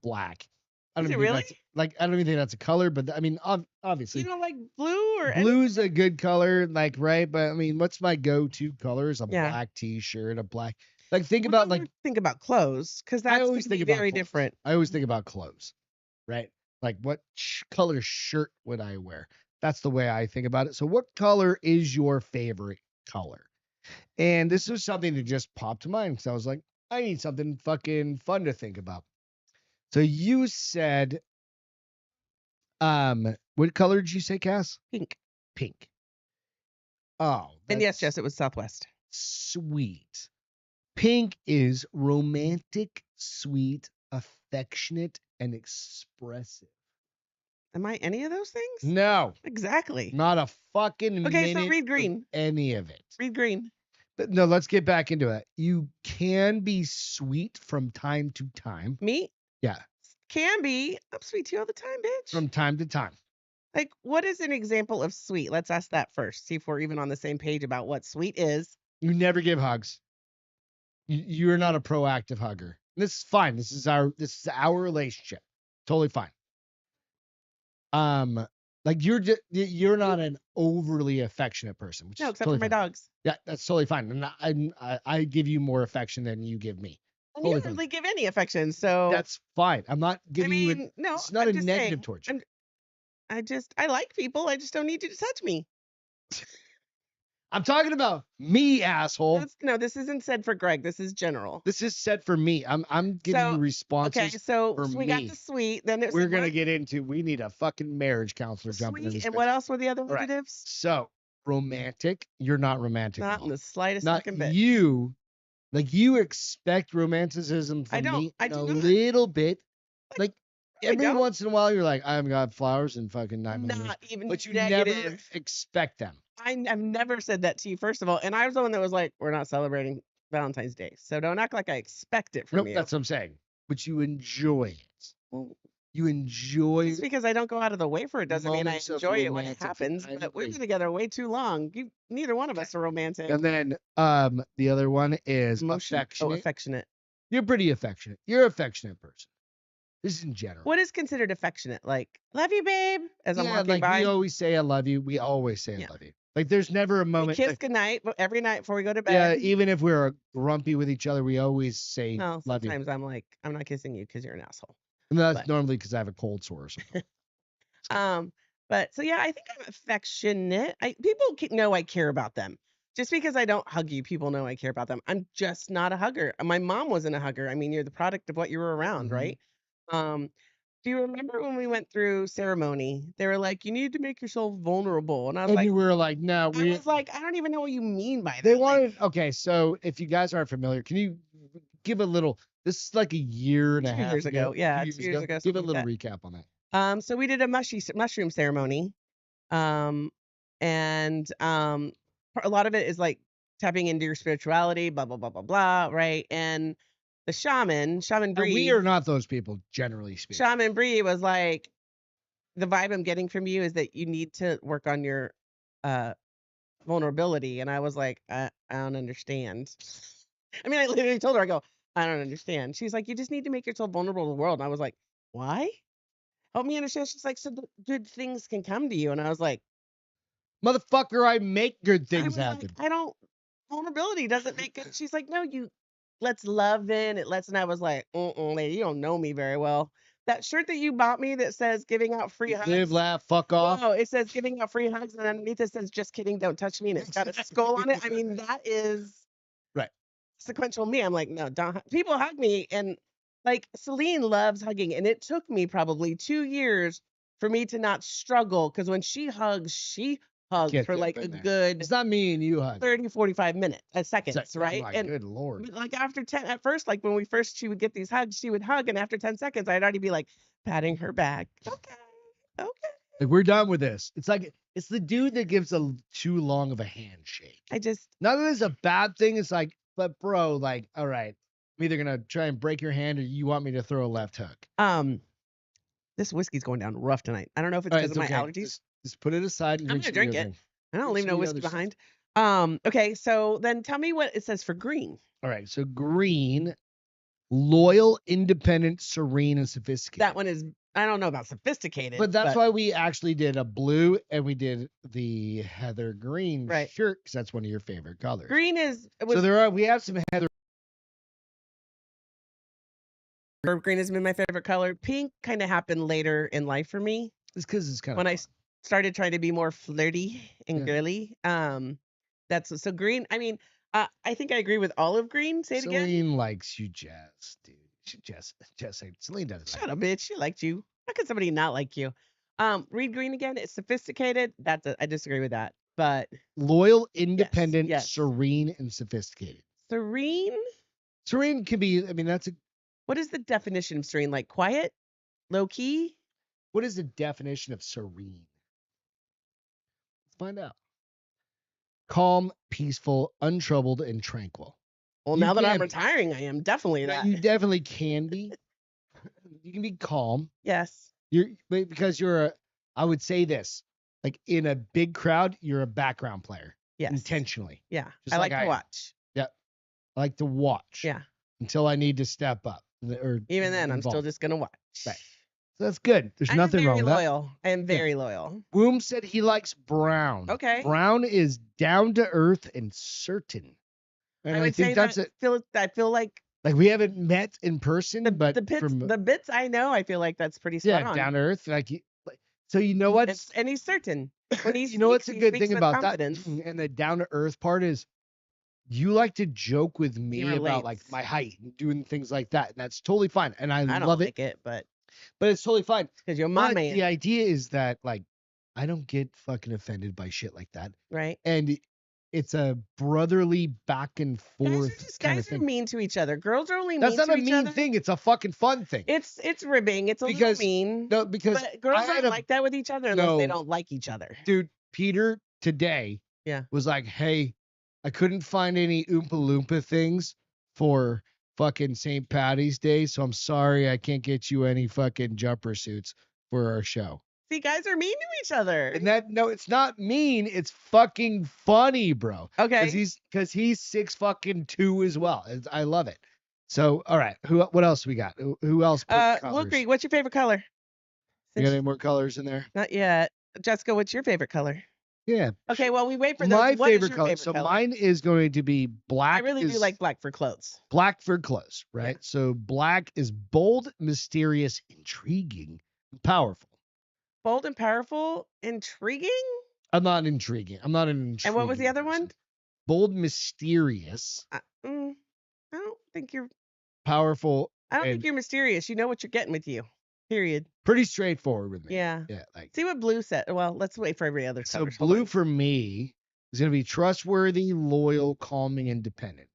black. I Is don't it even think really? that's like I don't even think that's a color, but I mean obviously You don't like blue or any- blue's a good color, like right? But I mean, what's my go-to color? Is a Yeah. black t-shirt, a black. Like think Well, about don't like think about clothes because I that's always gonna think be about very clothes. different. I always think about clothes, right? Like what color shirt would I wear? That's the way I think about it. So what color is your favorite color? And this was something that just popped to mind because I was like, I need something fucking fun to think about. So you said, what color did you say, Cass? Pink. Pink. Oh, And yes, that's Jess, it was Southwest. sweet. Pink is romantic, sweet, affectionate, and expressive. Am I any of those things? No, Exactly. not a fucking Okay, so minute read of green. any of it. Read green. But no, let's get back into it. You can be sweet from time to time. Me? Yeah, Can be. I'm sweet to you all the time, bitch. from time to time. Like, what is an example of sweet? Let's ask that first. See if we're even on the same page about what sweet is. You never give hugs. You're not a proactive hugger. This is fine. This is our relationship. Totally fine. Like you're not an overly affectionate person. Which No, is except totally for my fine. dogs. Yeah, that's totally fine. And I give you more affection than you give me. And Totally you fine. hardly give any affection, so That's fine. I'm not I giving you. mean, no, It's not I'm a just negative saying, towards you. I like people. I just don't need you to touch me. I'm talking about me, asshole. No, this isn't said for Greg. This is general. This is said for me. I'm giving So, you responses. Okay, so for we got me. the sweet. Then it We're said gonna what? get into. We need a fucking marriage counselor jumping in Sweet. this. And bitch. what else were the other All right. adjectives? So romantic. You're not romantic. at Not all. in the slightest Not fucking bit. you. Like you expect romanticism from I don't. me I a do not. little bit. Like I every don't. once in a while, you're like, I've got flowers and fucking 9 millimeters. Not even But you negative. never expect them. I've never said that to you, first of all. And I was the one that was like, we're not celebrating Valentine's Day. So don't act like I expect it from Nope, you. that's what I'm saying. But you enjoy it. Well, You enjoy just because I don't go out of the way for it doesn't mean I moments of enjoy it when it romantic- happens. I But we've agree. been together way too long. Neither one of us are romantic. And then the other one is Emotion? affectionate. Oh, affectionate. You're pretty affectionate. You're an affectionate person. This is in general. What is considered affectionate? Like, love you, babe, as I'm Yeah, walking like by. we always say I love you. We always say Yeah. I love you. Like there's never a We moment. kiss like, goodnight every night before we go to yeah, bed. even if we're grumpy with each other, we always say No, love you. sometimes I'm like, I'm not kissing you because you're an asshole. And that's but- normally because I have a cold sore or something. But so yeah, I think I'm affectionate. People know I care about them. Just because I don't hug you, people know I care about them. I'm just not a hugger. My mom wasn't a hugger. I mean, you're the product of what you were around, Mhm. right? Do you remember when we went through ceremony? They were like, you need to make yourself vulnerable. And I was And like, you were like, no, I was like, I don't even know what you mean by that. They Like, wanted. Okay, so if you guys aren't familiar, can you give a little? This is like a year and a 2 half years ago. Yeah, 2 2 years ago, Give a something like little that. recap on that. So we did a mushroom ceremony. And a lot of it is like tapping into your spirituality, blah blah blah blah blah, right? And the shaman And we Bree, are not those people, generally speaking. shaman Bree was like, the vibe I'm getting from you is that you need to work on your vulnerability. And I was like, I don't understand. I mean, I literally told her, I go, I don't understand. She's like, you just need to make yourself vulnerable to the world. And I was like, why? Help me understand. She's like, so the good things can come to you. And I was like, Motherfucker, I make good I things was like, happen. I don't, vulnerability doesn't make good. She's like, no, you let's love in. It lets, and I was like, lady, you don't know me very well. That shirt that you bought me that says giving out free hugs. Live, laugh, fuck off. No, it says giving out free hugs, and underneath it says just kidding, don't touch me, and it's got a skull on it. I mean, that is Right. sequential me. I'm like, no, don't. People hug me, and like Celine loves hugging, and it took me probably 2 years for me to not struggle, because when she hugs Get for that like a in there. good It's not me and you hug. 30, 45 minutes, seconds, It's like, right? oh my And good lord. but, like after 10, at first, like when we first, she would get these hugs, she would hug, and after 10 seconds, I'd already be like patting her back. Okay, okay. Like, we're done with this. It's like it's the dude that gives too long of a handshake. I just, Not that it's a bad thing. It's like, but bro, like, all right, I'm either gonna try and break your hand or you want me to throw a left hook. this whiskey's going down rough tonight. I don't know if it's All right, because of my okay. allergies. Just put it aside and I'm drink gonna some drink other it. thing. I don't Drink leave some no of the whiskey other stuff. behind. Okay, so then tell me what it says for green. All right, so green, loyal, independent, serene, and sophisticated. That one is, I don't know about sophisticated, But that's why we actually did a blue and we did the heather green Right. shirt because that's one of your favorite colors. green We have some heather. green has been my favorite color. Pink kind of happened later in life for me. It's because it's kind of when I started trying to be more flirty and Yeah. girly. That's so green. I mean, I think I agree with olive green. Say it again. Celine likes you, Jess, dude. Jess, Celine doesn't like Shut up, bitch. She liked you. How could somebody not like you? Read green again. It's sophisticated. I disagree with that. But loyal, independent, yes. serene, and sophisticated. serene. Serene can be. I mean, that's a. What is the definition of serene? Like quiet, low key. What is the definition of serene? Let's find out. Calm, peaceful, untroubled, and tranquil. Well, You now that I'm can be. retiring, I am definitely Now, that. you definitely can be. You can be calm. Yes. Because you're a. I would say this, like in a big crowd, you're a background player. Yes. Intentionally. Yeah. Just I like like I to am. watch. I like to watch. Yeah. Until I need to step up. Or Even then, I'm still involve. just gonna watch. Right. So that's good. There's I nothing am wrong very with that. loyal. I am very loyal. Boom said he likes brown. Okay. Brown is down to earth and certain. And I I would think say that's that it. I feel like Like we haven't met in person, but the bits I know, I feel like that's pretty spot on. down to earth. So you know what? And he's certain. When he You know what's a he good speaks thing with about confidence. that? And the down to earth part is you like to joke with me about like relates. my height and doing things like that. And that's totally fine. And I I don't love like it, but it's totally fine. because you're my But man, the idea is that like I don't get fucking offended by shit like that. right? And it's a brotherly back and forth kind of Guys are thing. mean to each other. Girls are only That's mean not to a each mean other. thing. It's a fucking fun thing. It's ribbing. It's a Because- little mean. No, because But girls I had aren't like that with each other unless they No. don't like each other. dude, Peter today Yeah. was like, hey, I couldn't find any Oompa Loompa things for fucking St. Patty's Day, so I'm sorry I can't get you any fucking jumper suits for our show. See, guys are mean to each other. And no, it's not mean. It's fucking funny, bro. Okay. Because he's 6'2" as well. I love it. So, all right. What else we got? Who else? Put colors? Wilkie, what's your favorite color? You got any more colors in there? Not yet. Jessica, what's your favorite color? Yeah. Okay, well, we wait for those. My What is favorite your color. favorite So color? mine is going to be black. I really do like black for clothes. black for clothes, right? Yeah. So black is bold, mysterious, intriguing, and powerful. Bold and powerful, intriguing. I'm not intriguing. I'm not an intriguing. And what was the other person. one? Bold, mysterious, I don't think you're. powerful. I don't and think you're mysterious. You know what you're getting with you. Period. pretty straightforward with me. Yeah. Yeah. Like See what blue said. Well, let's wait for every other so, color. Hold blue on. for me is going to be trustworthy, loyal, calming, and dependable.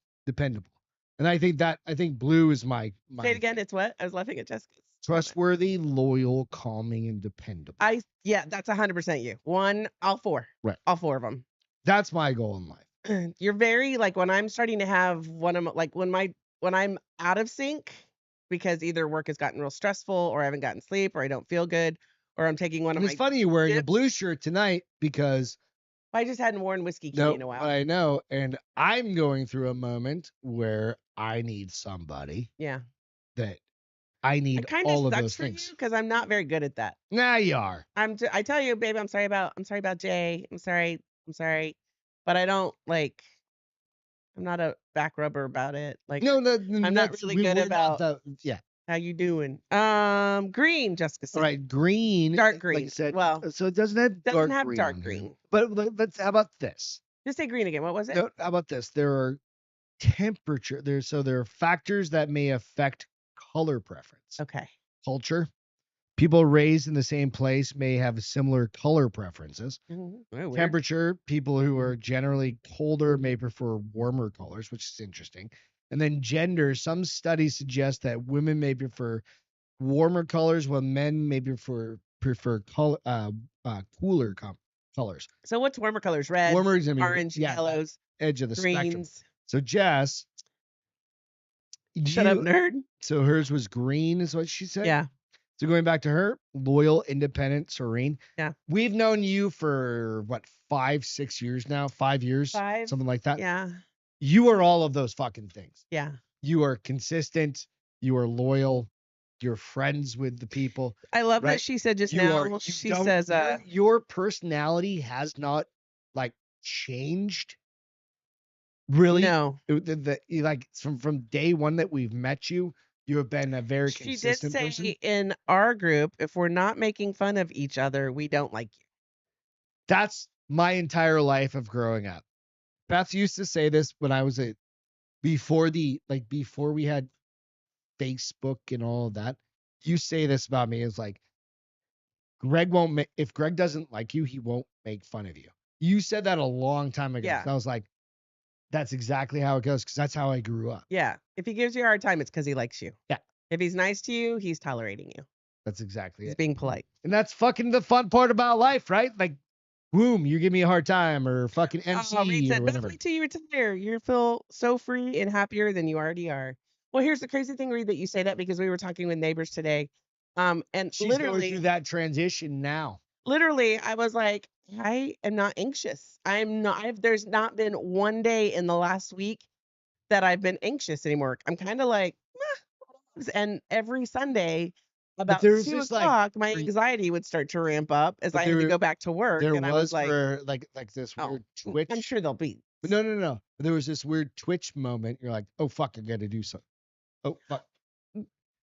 And I think blue is my. Say it again. It's what? I was laughing at Jessica's. Trustworthy, loyal, calming, and dependable. Yeah, that's 100% you. All 4. Right. All 4 of them. That's my goal in life. You're very like when I'm starting to have when I'm out of sync because either work has gotten real stressful or I haven't gotten sleep or I don't feel good or I'm taking one of And my it's funny you're wearing a dips. blue shirt tonight because I just hadn't worn whiskey key in a while. I know, and I'm going through a moment where I need somebody Yeah. that I It need kind all of of sucks those for you things. because I'm not very good at that. Nah, you are. I tell you, babe, I'm sorry about Jay. I'm sorry, but I don't like. I'm not a back rubber about it. Like No, I'm not really good we're about not yeah. how you doing. Green, Jessica said. All right, green, Dark like green. I said. Well, So it doesn't have doesn't dark have green dark on green. here. But let's. How about this? Just say green again. What was it? No, how about this? There are there are factors that may affect color preference. Okay. Culture. People raised in the same place may have similar color preferences. Oh, weird. Temperature, people who are generally colder may prefer warmer colors, which is interesting. And then gender, some studies suggest that women may prefer warmer colors while men may prefer cooler colors. So what's warmer colors? Red, Warmer is gonna be orange, yellows, edge of the spectrum. greens. So Jess, Shut up, nerd. So hers was green, is what she said. Yeah. So going back to her, loyal, independent, serene. Yeah. We've known you for what, 5-6 years now? 5 years? 5. Something like that. Yeah. You are all of those fucking things. Yeah. You are consistent. You are loyal. You're friends with the people. I love right? that she said just You now. are- She don't- says, your personality has not like changed. Really? no. Like from day one that we've met you, you have been a very She did consistent say person. in our group, if we're not making fun of each other, we don't like you. That's my entire life of growing up. Beth used to say this when I was before we had Facebook and all of that. You say this about me is like, if Greg doesn't like you, he won't make fun of you. You said that a long time ago. Yeah. So I was like, that's exactly how it goes because that's how I grew up. Yeah. If he gives you a hard time, it's because he likes you. Yeah. If he's nice to you, he's tolerating you. That's exactly He's it. being polite. And that's fucking the fun part about life, right? Like, boom, you give me a hard time or fucking MC Reed or said, whatever. wait till you retire. You feel so free and happier than you already are. Well, here's the crazy thing, Reed, that you say that because we were talking with neighbors today. And She's going literally, through that transition now. literally, I was like, I am not anxious. There's not been one day in the last week that I've been anxious anymore. I'm kind of like, and every Sunday about there's 2 this, o'clock, my anxiety would start to ramp up as I had to go back to work. There And I was like, like this weird oh, twitch. I'm sure there'll be. But no. There was this weird twitch moment. You're like, oh fuck, I got to do something. Oh fuck.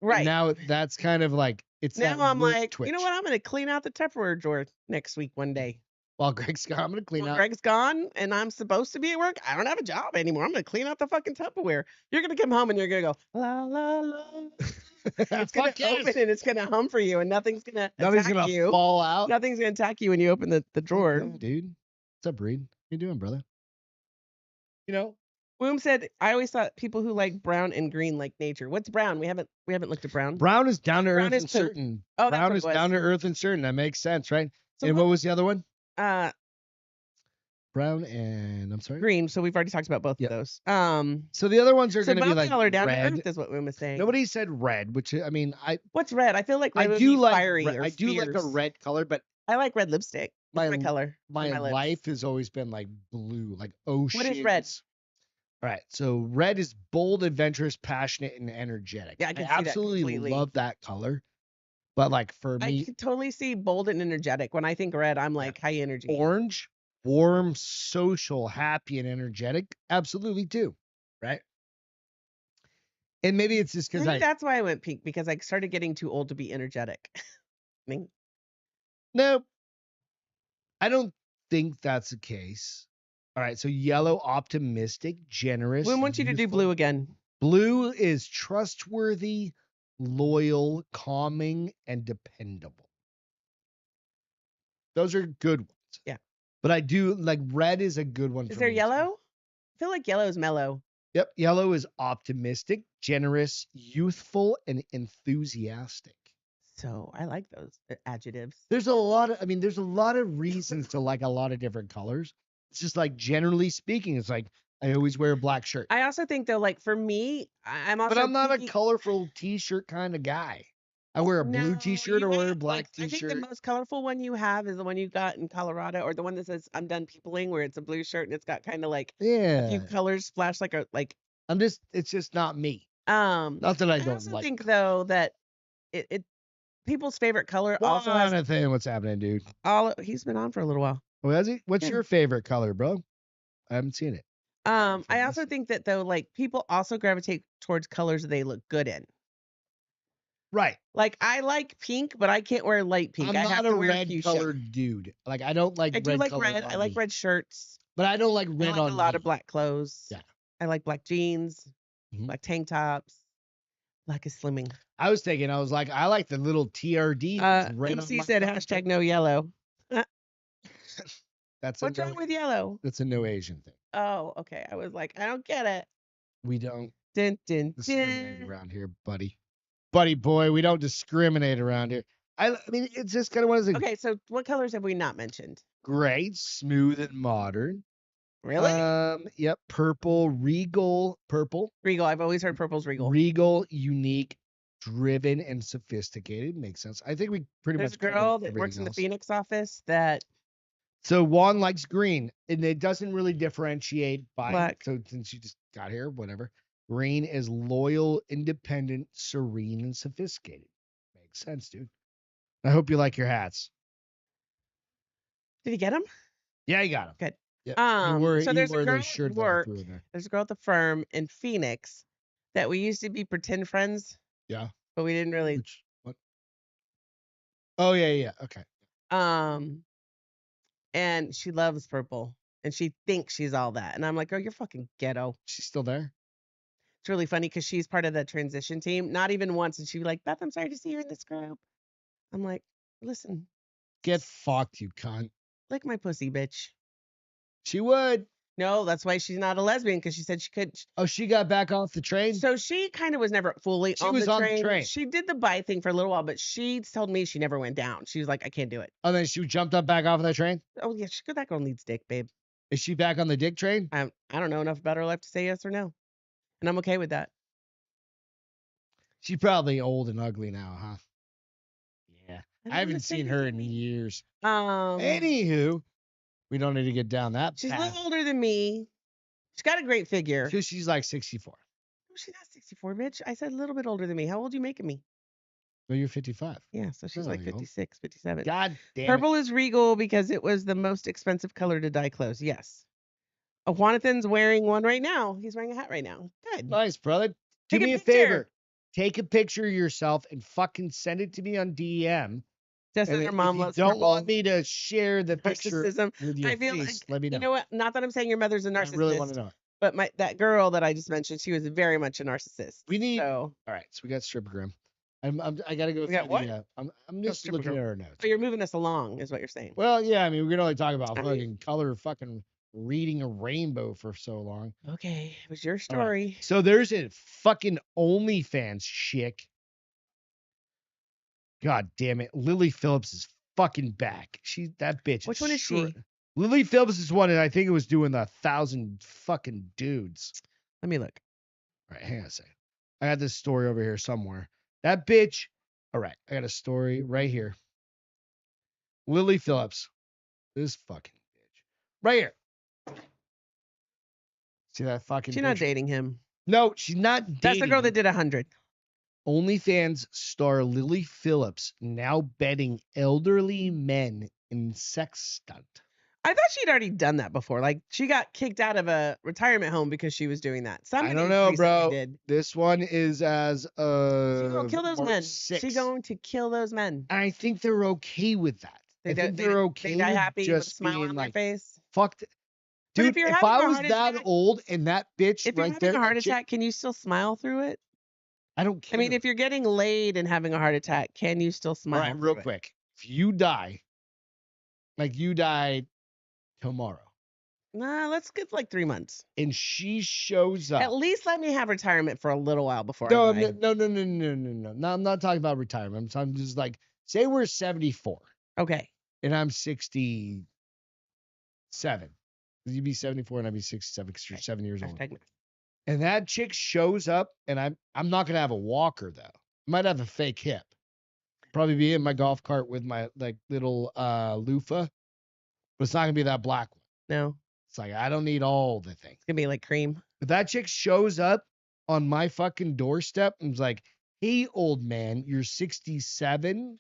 Right. And now that's kind of like it's now that I'm work like, twitch. you know what? I'm going to clean out the Tupperware drawer next week one day. While Greg's gone, I'm gonna clean out. Greg's gone and I'm supposed to be at work. I don't have a job anymore. I'm going to clean out the fucking Tupperware. You're going to come home and you're going to go, la, la, la. It's going to open and it's going to hum for you and nothing's going to attack you. Fall out. Nothing's going to attack you when you open the drawer. Yeah, dude. What's up, Reed? How you doing, brother? You know, Boom said, I always thought people who like brown and green like nature. What's brown? We haven't looked at brown. brown is down to Brown earth is and poop. certain. Oh, that's Brown what it is was. down to earth and certain. That makes sense, right? So And what was the other one? Uh, Brown and I'm sorry. green. So we've already talked about both Yeah. of those. So the other ones are So going to be both like y'all are down to red. earth is what Boom is saying. Nobody said red, which I mean, What's red? I feel like red I would do be like fiery red, or I do like a fierce. red color, but I like red lipstick. That's my color. my on my lips. life has always been like blue, like oceans. What is red? All right, so red is bold, adventurous, passionate, and energetic. Yeah, I can see that absolutely completely. love that color. But like for I me, can totally see bold and energetic. When I think red, I'm like high energy. orange, warm, social, happy, and energetic, absolutely too, right? And maybe it's just because Maybe that's why I went pink because I started getting too old to be energetic. I mean, no, I don't think that's the case. All right, so yellow, optimistic, generous. we want you to do youthful. blue again. Blue is trustworthy, loyal, calming, and dependable. Those are good ones. Yeah. But I do like red is a good one. Is for there me, too. yellow? I feel like yellow is mellow. Yep. Yellow is optimistic, generous, youthful, and enthusiastic. So I like those adjectives. There's a lot of, there's a lot of reasons to like a lot of different colors. It's just like generally speaking, it's like I always wear a black shirt, I also think though, like for me, I'm also but I'm not a picky- colorful t-shirt kind of guy. I wear a blue No, t-shirt you or wear a have, black like, I think t-shirt. the most colorful one you have is the one you got in Colorado, or the one that says "I'm done peopling," where it's a blue shirt and it's got kind of like a few Yeah, colors splashed, like a like. it's just not me. Um, Not that I I don't also like think color. though that people's favorite color also has Jonathan, what's happening, dude? He's been on for a little while. Oh, has he? What's Yeah. your favorite color, bro? I haven't seen it. I also think that though, like people also gravitate towards colors that they look good in. Right. Like I like pink, but I can't wear light pink. I'm I have not a to wear red fuchsia. colored dude. Like I don't like I do red like color red. on I like me. red shirts. But I don't like I red like on a lot me. of black clothes. Yeah. I like black jeans, Mhm. black tank tops, black is slimming. I was like, I like the little TRD that's right on MC my said fucking hashtag shirt. no yellow. That's What's a wrong no, with yellow? that's a no Asian thing. Oh, okay. I was like, I don't get it. We don't Dun, dun, discriminate dun. around here, buddy. Buddy boy, we don't discriminate around here. I mean, it's just kind of one of those Okay, so what colors have we not mentioned? great, smooth and modern. Really? Yep, purple, regal, purple, Regal. I've always heard purple's regal. regal, unique, driven, and sophisticated. Makes sense. I think we pretty There's a much covered girl that works everything in the else. Phoenix office that So Juan likes green, and it doesn't really differentiate by. Black. So since you just got here, whatever. Green is loyal, independent, serene, and sophisticated. Makes sense, dude. I hope you like your hats. did he get them? Yeah, you got them. Good. Yeah, So you there's a wore girl those at shirts that I work. threw in there. There's a girl at the firm in Phoenix that we used to be pretend friends. Yeah. But we didn't really. What? Oh yeah. Okay. And she loves purple, and she thinks she's all that, and I'm like, oh, you're fucking ghetto. She's still there. It's really funny because she's part of the transition team. Not even once, and she'd be like, Beth, I'm sorry to see you in this group. I'm like, listen, Get fucked, you cunt. lick my pussy, bitch. She would. No, that's why she's not a lesbian, because she said she could. Oh, she got back off the train. So she kind of was never fully She on was the on the train. train. She did the bi thing for a little while, but she told me she never went down. She was like, I can't do it. Oh, then she jumped up back off of that train. Oh yeah, that girl needs dick, babe. Is she back on the dick train? I don't know enough about her life to say yes or no, and I'm okay with that. She's probably old and ugly now, huh? Yeah. don't I haven't wanna say seen her in anything. years. Um, Anywho, we don't need to get down that she's a path. little older than me. She's got a great figure. So she's like 64. No, she's not 64, bitch. I said a little bit older than me. How old you making me? Well, you're 55. Yeah, so she's There like we go. 56, 57. God damn it. Purple is regal because it was the most expensive color to dye clothes. Yes. Jonathan's wearing one right now. He's wearing a hat right now. Good. Nice, brother. Do Take a me a picture. favor. Take a picture of yourself and fucking send it to me on DM. Just And as her if mom you loves don't purple. want me to share the picture Narcissism. with your I feel face, like, let me know. you know what? Not that I'm saying your mother's a I narcissist, really want to know it. but that girl that I just mentioned, she was very much a narcissist. We need- So, All right, so we got Stripgram. I gotta go. We got through what? the, I'm just Stripper looking girl. at our notes. so you're moving us along, is what you're saying. Well, yeah, I mean, we're gonna only talk about I fucking color, fucking reading a rainbow for so long. Okay, it was your All right. story. So there's a fucking OnlyFans chick. God damn it, Lily Phillips is fucking back. That bitch. Which one is she? Lily Phillips is one, and I think it was doing the 1,000 fucking dudes. Let me look. All right, hang on a second. I got this story over here somewhere. That bitch. All right, I got a story right here. Lily Phillips. This fucking bitch. Right here. See that fucking She's bitch? not dating him. No, she's not dating. That's the girl him. that did 100. OnlyFans star Lily Phillips now betting elderly men in sex stunt. I thought she'd already done that before. Like she got kicked out of a retirement home because she was doing that. Somebody don't know, recently bro. Did. This one is as She's gonna kill those March men. 6th. She's going to kill those men. I think they're okay with that. I think they're okay They die with happy with a just smile being on their like, face. fuck. But Dude, if you're if having I a was heart that attack- old and that bitch If you're right having there, a heart that chick- attack, can you still smile through it? I don't care. I mean, if you're getting laid and having a heart attack, can you still all smile? right, real through it? quick, if you die, like you died tomorrow, Nah, let's get like 3 months. And she shows up. At least let me have retirement for a little while before No, I die. no. I'm not talking about retirement. I'm talking just like, say we're 74 Okay. and I'm 67. You'd be 74 and I'd be 67 because you're 7 years old. Hashtag And that chick shows up, and I'm not gonna have a walker though. I might have a fake hip. Probably be in my golf cart with my like little loofah, but it's not gonna be that black one. no. It's like I don't need all the things. It's gonna be like cream. But that chick shows up on my fucking doorstep and was like, "Hey, old man, you're 67.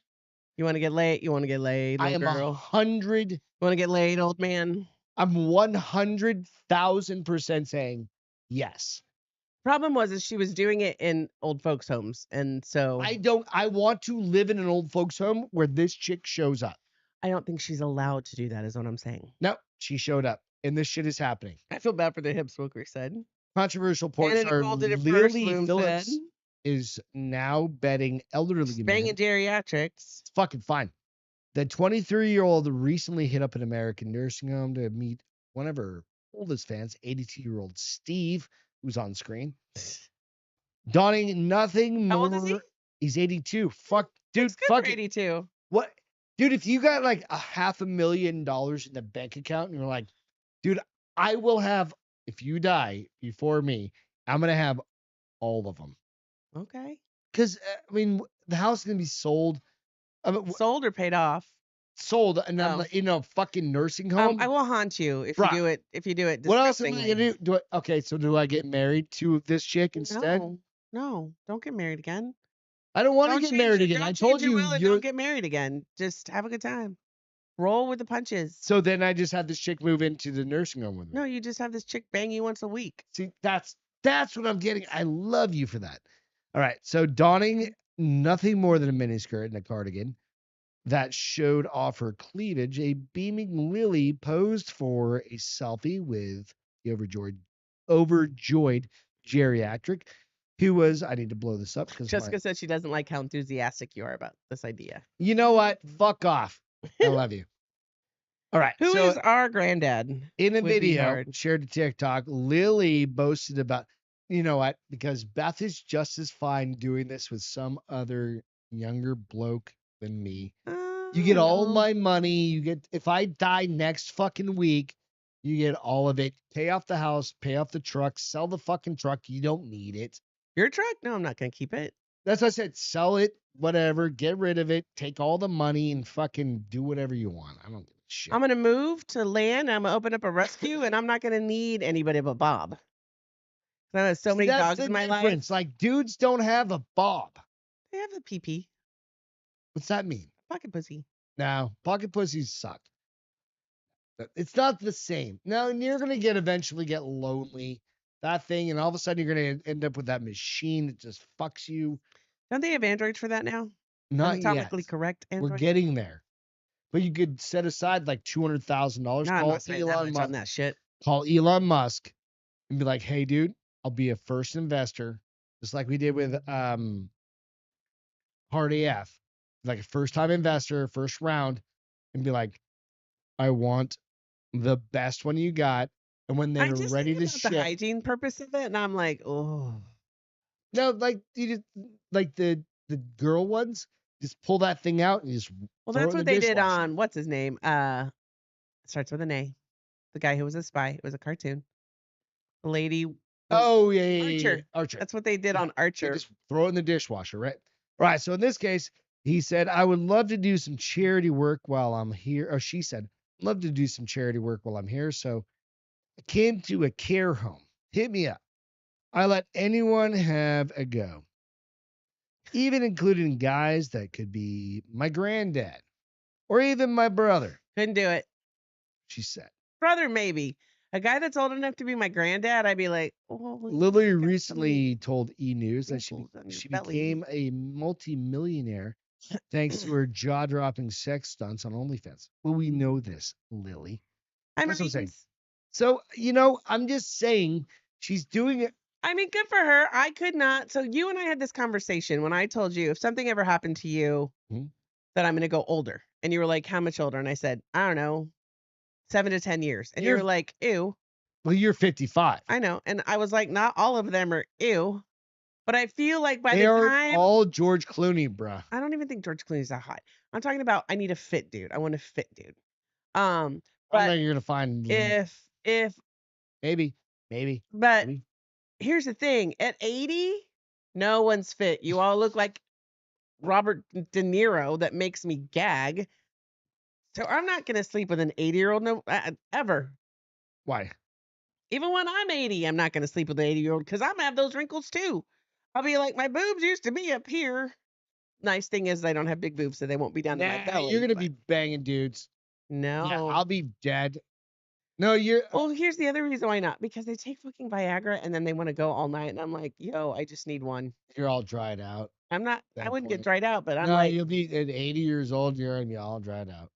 You want to get laid? You want to get laid, I little am girl? 100. You want to get laid, old man? I'm 100,000% saying yes. Problem was, is she was doing it in old folks' homes, and so I want to live in an old folks home where this chick shows up. I don't think she's allowed to do that. Is what I'm saying. No, she showed up, and this shit is happening. I feel bad for the hip smoker said. Controversial porn Anna star Nicole did it first, Lily Loom Phillips said. is now betting elderly men. Banging geriatrics. It's fucking fine. The 23-year-old recently hit up an American nursing home to meet one of her oldest fans, 82-year-old Steve, who's on screen. Donning nothing How more. old is he? He's 82. Fuck, dude. It's good Fuck for it. 82. What, dude? If you got like $500,000 in the bank account, and you're like, dude, I will have. If you die before me, I'm gonna have all of them. Okay. Because I mean, the house is gonna be sold. Sold or paid off? Sold, and I'm Oh. like, in a fucking nursing home. I will haunt you if Bruh. you do it. If you do it. What else am I disgustingly. gonna do? Okay, so do I get married to this chick instead? No, don't get married again. I don't want to Don't get change married your- again. don't I change told your you will and you're. don't get married again. Just have a good time. Roll with the punches. So then I just have this chick move into the nursing home with me. No, you just have this chick bang you once a week. See, that's what I'm getting. I love you for that. All right, so donning nothing more than a miniskirt and a cardigan that showed off her cleavage, a beaming Lily posed for a selfie with the overjoyed geriatric, who was, I need to blow this up because Jessica said she doesn't like how enthusiastic you are about this idea. you know what? Fuck off. I love you. All right. Who so is our granddad? in a would be video hard. shared to TikTok, Lily boasted about, you know what? Because Beth is just as fine doing this with some other younger bloke than me. You get all my money. You get, if I die next fucking week, you get all of it. Pay off the house, pay off the truck, sell the fucking truck. You don't need it. Your truck? No, I'm not gonna keep it. That's what I said. Sell it, whatever, get rid of it, take all the money and fucking do whatever you want. I don't give a shit. I'm gonna move to land. I'm gonna open up a rescue, and I'm not gonna need anybody but Bob. I have so many That's dogs the in my life. difference. Like, dudes don't have a bob. They have the PP What's that mean? pocket pussy. No, pocket pussies suck. It's not the same. No, and you're gonna eventually get lonely. That thing, and all of a sudden you're gonna end up with that machine that just fucks you. Don't they have androids for that now? Not yet. Anatomically correct We're androids. getting there. But you could set aside like $200,000. No, I'm Call not spending that Elon much Musk. on that shit. Call Elon Musk and be like, "Hey, dude, I'll be a first investor, just like we did with Hard AF, like a first time investor, first round, and be like, I want the best one you got, and when I they're just ready think to about the ship, hygiene purpose of it, and I'm like, oh, no, like you just like the girl ones, just pull that thing out and just well, throw it that's in what the they did dishwasher. on what's his name? Starts with an A. The guy who was a spy. It was a cartoon. The lady. Oh yeah, Archer. Archer. That's what they did on They Archer. just throw it in the dishwasher, right? Right. So in this case, he said, I would love to do some charity work while I'm here. Or she said, love to do some charity work while I'm here. So I came to a care home. Hit me up. I let anyone have a go, even including guys that could be my granddad or even my brother, Couldn't do it. she said. Brother, maybe. A guy that's old enough to be my granddad, I'd be like, oh. Lily got recently told E! News that wrinkles on your she belly. became a multimillionaire thanks to her jaw-dropping sex stunts on OnlyFans. Well, we know this, Lily. I That's what I'm saying. mean, So, I'm just saying she's doing it. good for her. I could not. So you and I had this conversation when I told you if something ever happened to you, Mhm. that I'm going to go older. And you were like, how much older? And I said, I don't know, 7 to 10 years. And You're- you're like, ew. Well, you're 55. I know. And I was like, not all of them are ew. But I feel like by They the are time all George Clooney, bruh. I don't even think George Clooney's that hot. I'm talking about I need a fit dude. I want a fit dude. I know But you're gonna find if maybe. but maybe. here's the thing, at 80, no one's fit. You all look like Robert De Niro. That makes me gag. So I'm not gonna sleep with an 80-year-old ever. Why? Even when I'm 80, I'm not gonna sleep with an 80-year-old because I'm gonna have those wrinkles too. I'll be like, my boobs used to be up here. Nice thing is I don't have big boobs, so they won't be down to my belly. You're gonna but be banging dudes. no. Yeah, I'll be dead. No, you're. Well, here's the other reason why not. Because they take fucking Viagra and then they want to go all night, and I'm like, yo, I just need one. You're all dried out. I'm not. That I wouldn't get point. dried out, but I'm No, like, you'll be at 80 years old. You're gonna be all dried out.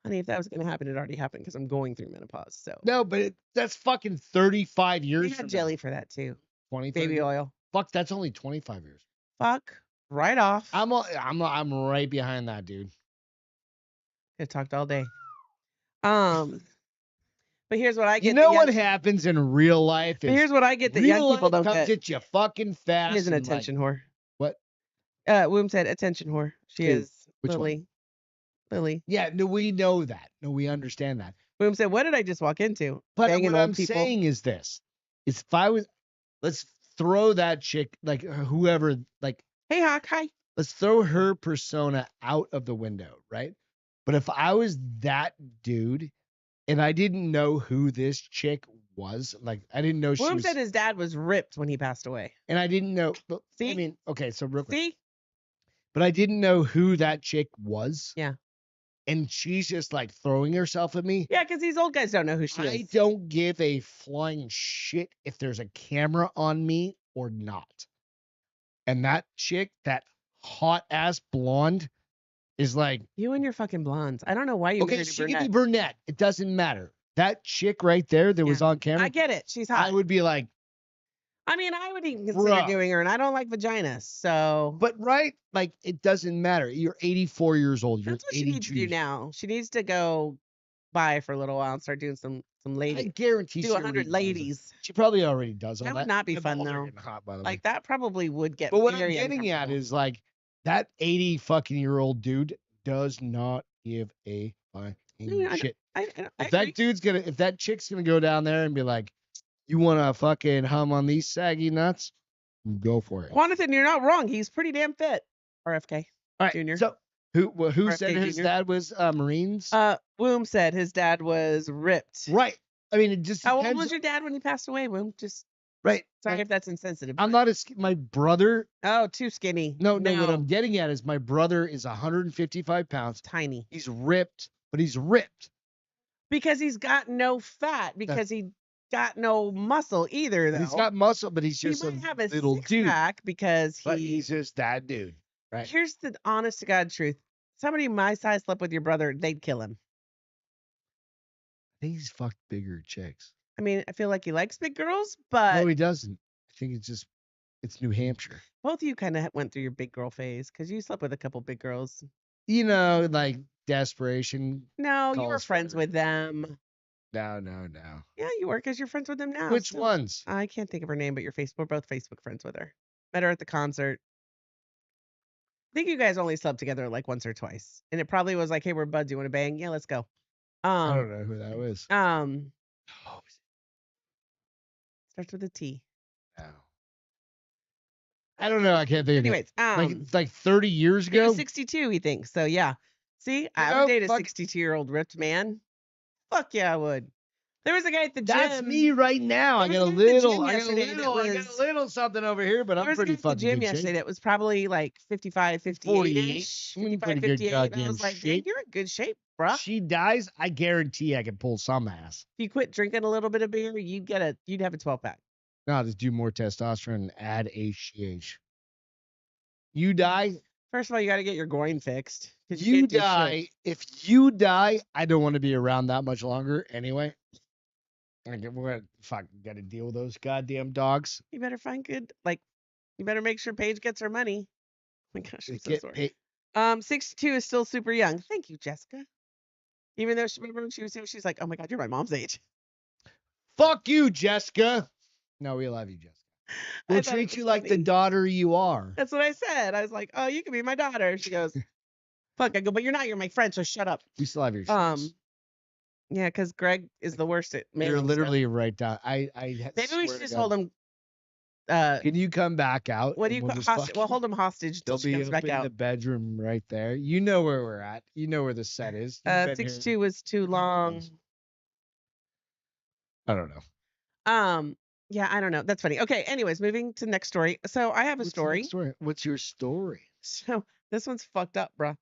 honey, if that was gonna happen, it already happened because I'm going through menopause. So No, but that's fucking 35 we years got from jelly for that too. 25 Baby years? oil. Fuck, that's only 25 years. Fuck. Right off. I'm right behind that, dude. Could have talked all day. But here's what I get. You know what happens in real life But is here's what I get that real young people life don't comes get. at you fucking fast. She is an and, like, attention whore. what? Womb said attention whore. She Who? is. Which one? Lily. Lily. Yeah, no, we know that. No, we understand that. Womb said, what did I just walk into? But Banging what old I'm people. saying is this: is if I was, let's throw that chick, like whoever, like Hey, Hawk. Hi. let's throw her persona out of the window, right? But if I was that dude and I didn't know who this chick was, like I didn't know she Womb was, said his dad was ripped when he passed away. and I didn't know. But, I See? mean, okay, so real quick, See? but I didn't know who that chick was. Yeah. And she's just like throwing herself at me. Yeah, because these old guys don't know who she I is. don't give a flying shit if there's a camera on me or not. And that chick, that hot ass blonde, is like, You and your fucking blondes. I don't know why you okay, married a she could be brunette. brunette. It doesn't matter. That chick right there that was Yeah. on camera, I get it. She's hot. I would be like, I mean, I would even consider Bruh. doing her, and I don't like vaginas, so but right, like it doesn't matter. You're 84 years old. You're that's what she 82 needs to do years- now. She needs to go buy for a little while and start doing some I ladies. guarantee Do she 100 already does it. ladies. She probably already does all That that. would not be The fun, balls are though. getting hot, by the way. Like that probably would get But what I'm very getting at uncomfortable. is like that 80 fucking year old dude does not give a fucking No, I- shit. I If agree. that dude's gonna, if that chick's gonna go down there and be like, you want to fucking hum on these saggy nuts? Go for it. Jonathan, you're not wrong. He's pretty damn fit. RFK. All right. Junior. So who RFK said his Junior. dad was Marines? Womb said his dad was ripped. Right. I mean, it just How old depends. was your dad when he passed away, Womb? Just Right. sorry if that's insensitive. I'm but- not my brother. Oh, too skinny. No, what I'm getting at is my brother is 155 pounds. Tiny. He's ripped, but he's ripped. Because he's got no fat. Because he got no muscle either, though. He's got muscle, but he's he just a might have a little six dude. pack because But he's just that dude, right? Here's the honest to God truth. Somebody my size slept with your brother, they'd kill him. I think he's fucked bigger chicks. I mean, I feel like he likes big girls, but No, he doesn't. I think it's New Hampshire. both of you kind of went through your big girl phase because you slept with a couple big girls. You know, like desperation. No, you were Calls friends for it. with them. No. Yeah, you were because you're friends with them now. Which so- ones? I can't think of her name, but we're both Facebook friends with her. Met her at the concert. I think you guys only slept together like once or twice, and it probably was like, "Hey, we're buds. You want to bang? Yeah, let's go." I don't know who that was. Oh, Starts with a T. no. I don't know. I can't think of it. Anyways, Like 30 years he ago. was 62, he thinks. So yeah. See, I know, would date a fuck- 62-year-old ripped man. Fuck yeah, I would. There was a guy at the gym. That's me right now. I There got a was a guy at the little, gym I got a yesterday that little, I got was- a little something over here, but There I'm was a guy pretty at the fucking gym good yesterday shape. that was probably like 55, 58. 48. I'm in pretty good 58. I goddamn was like, dang, shape. you're in good shape, bruh. She dies, I guarantee I can pull some ass. If you quit drinking a little bit of beer, you'd have a 12-pack. No, I'll just do more testosterone and add HGH. You die, First of all, you got to get your groin fixed. 'cause you can't do shit. die. If you die, I don't want to be around that much longer anyway. We're gonna fucking gotta deal with those goddamn dogs. You better find good, you better make sure Paige gets her money. Oh my gosh, I'm so Get sorry. paid. 62 is still super young. Thank you, Jessica. Even though remember when she was here, she's like, "Oh my God, you're my mom's age." Fuck you, Jessica. No, we love you, Jessica. We'll I thought it treat was you like the funny. daughter you are. That's what I said. I was like, "Oh, you can be my daughter." She goes, "Fuck." I go, "But you're not. You're my friend. So shut up." We still have your shoes. Yeah, because Greg is the worst at You're mailing stuff. literally right down. Maybe we swear should to just God. hold him. Can you come back out? What do and you we'll call just hostage? We'll fucking- hold him hostage till They'll she be comes up back in the out. bedroom right there. You know where we're at. You know where the set is. You've been here. 6'2" was too long. I don't know. Yeah, I don't know. That's funny. Okay, anyways, moving to next story. So I have a What's the story. next story? What's your story? So this one's fucked up, bruh.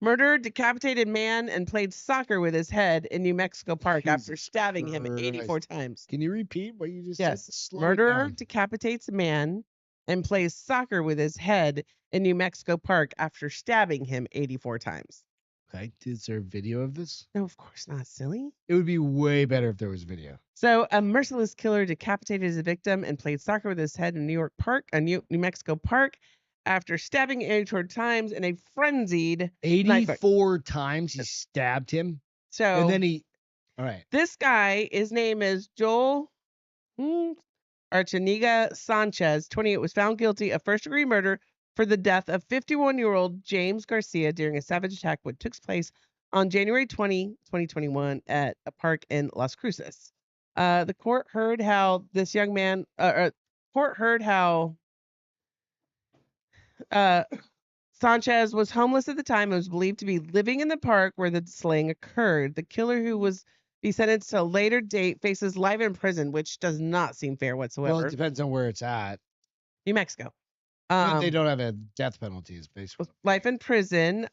Murdered, decapitated man and played soccer with his head in New Mexico Park after Jesus stabbing him 84 Christ. times. Can you repeat what you just Yes. said? Slow it Murderer down. decapitates man and plays soccer with his head in New Mexico Park after stabbing him 84 times. Okay. Is there a video of this? No, of course not, silly. It would be way better if there was video. So, a merciless killer decapitated his victim and played soccer with his head in New Mexico Park after stabbing 84 times in a frenzied 84 times he stabbed him. So, And then he. All right. this guy, his name is Joel Archaniga Sanchez, 28, was found guilty of first-degree murder for the death of 51-year-old James Garcia during a savage attack which took place on January 20, 2021 at a park in Las Cruces. The court heard how this young man, Sanchez was homeless at the time and was believed to be living in the park where the slaying occurred. The killer, who was be sentenced to a later date, faces life in prison, which does not seem fair whatsoever. Well, it depends on where it's at. New Mexico. But they don't have a death penalty, is basically. Life in prison.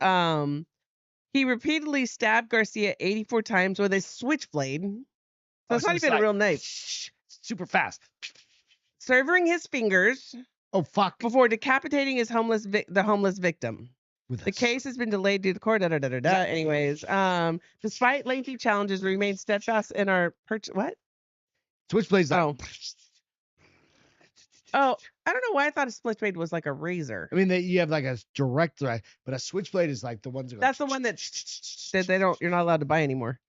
He repeatedly stabbed Garcia 84 times with a switchblade. So it's not even a real knife. Super fast. Severing his fingers. Oh, fuck. Before decapitating his homeless victim. The case has been delayed due to court. Anyways, despite lengthy challenges, we remain steadfast in our what? Switchblade's like. Oh, I don't know why I thought a switchblade was like a razor. I mean, you have like a direct threat, but a switchblade is like the ones that go. That's the one that they don't. You're not allowed to buy anymore.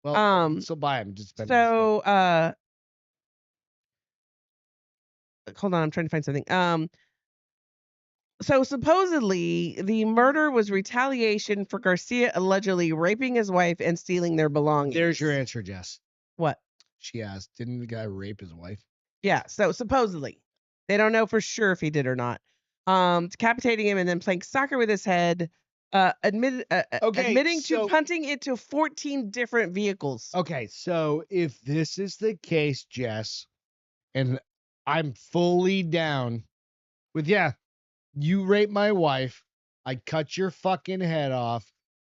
Well, still buy them. Just so hold on, I'm trying to find something. So supposedly the murder was retaliation for Garcia allegedly raping his wife and stealing their belongings. There's your answer, Jess. What? She asked, didn't the guy rape his wife? Yeah, so supposedly. They don't know for sure if he did or not. Decapitating him and then playing soccer with his head, admitting to punting into 14 different vehicles. Okay, so if this is the case, Jess, and I'm fully down with, you rape my wife, I cut your fucking head off,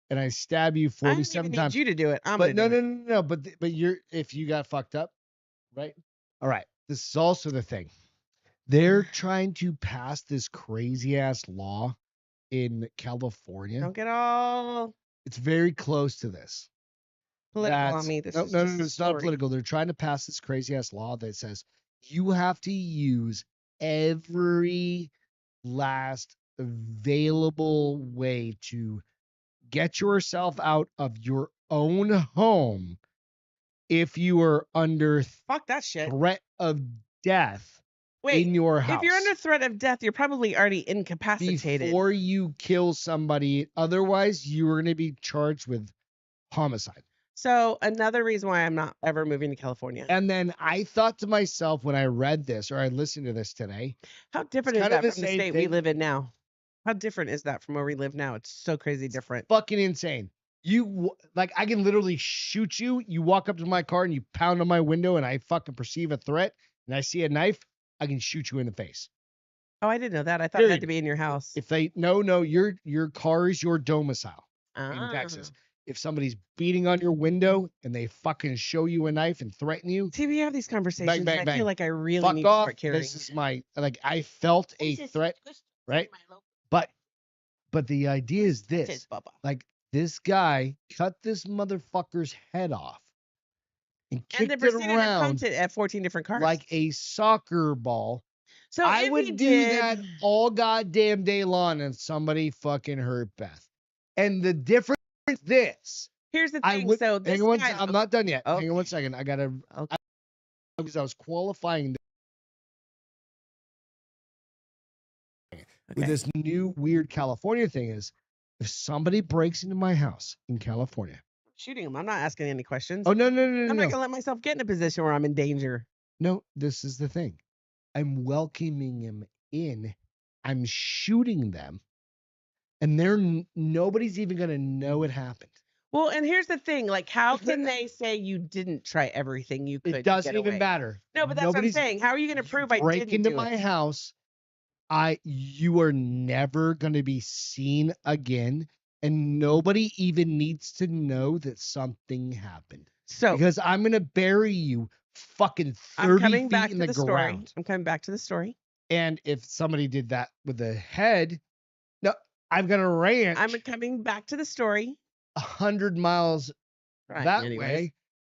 and I stab you 47 times. I need you to do it. No. But if you got fucked up, right? All right. This is also the thing. They're trying to pass this crazy ass law in California. Don't get all. It's very close to this. Political on me. No, it's not political. They're trying to pass this crazy ass law that says you have to use every last available way to get yourself out of your own home if you are under threat of death in your house. If you're under threat of death, you're probably already incapacitated. Before you kill somebody, otherwise you are going to be charged with homicide. So another reason why I'm not ever moving to California. And then I thought to myself when I read this or I listened to this today. How different is that from the state we live in now? How different is that from where we live now? It's so crazy different. Fucking insane. I can literally shoot you. You walk up to my car and you pound on my window and I fucking perceive a threat and I see a knife, I can shoot you in the face. Oh, I didn't know that. I thought it had to be in your house. If your car is your domicile in Texas. If somebody's beating on your window and they fucking show you a knife and threaten you. See, we have these conversations. Bang. I feel like I really need to start carrying. This is I felt a threat, right? But the idea is this. Like, this guy cut this motherfucker's head off and kicked it around at 14 different cars like a soccer ball. So I would do that all goddamn day long and somebody fucking hurt Beth. And the difference is this. Here's the I thing. would So this hang on one guy's second. I'm not done yet. Hang on one okay. second. I gotta Okay. because I was qualifying with Okay. this new weird California thing is if somebody breaks into my house in California. Shooting him. I'm not asking any questions. Oh no, I'm not no. gonna let myself get in a position where I'm in danger. No, this is the thing. I'm welcoming him in. I'm shooting them, and nobody's even gonna know it happened. Well, and here's the thing. Like, how can they say you didn't try everything you could It to doesn't get even away? matter. No, but that's what I'm Nobody's saying. How are you gonna prove I break didn't into do my it? house. You are never gonna be seen again, and nobody even needs to know that something happened. So Because I'm gonna bury you fucking I'm 30 coming back feet in to the the story. ground. I'm coming back to the story. And if somebody did that with the head, no, I'm gonna ranch I'm coming back to the story. 100 miles Right. that Anyways. way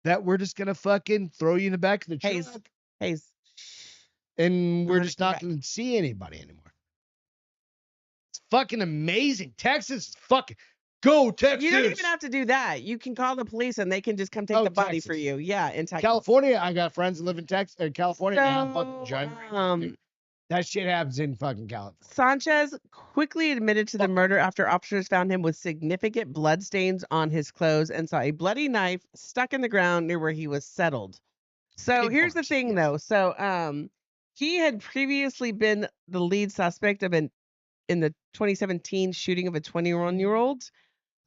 that we're just gonna fucking throw you in the back of the Hayes. truck Hayes. and we're gonna just come not back. gonna see anybody anymore. It's fucking amazing. Texas is fucking go Texas. You don't even have to do that. You can call the police and they can just come take Oh, the body for Texas. you. Yeah, in Texas. California, I got friends that live in Texas or California. They have fucking So, giant ranches, dude. That shit happens in fucking California. Sanchez quickly admitted to the murder after officers found him with significant blood stains on his clothes and saw a bloody knife stuck in the ground near where he was settled. So Big here's the bars, thing yes. though. So he had previously been the lead suspect of in the 2017 shooting of a 21-year-old.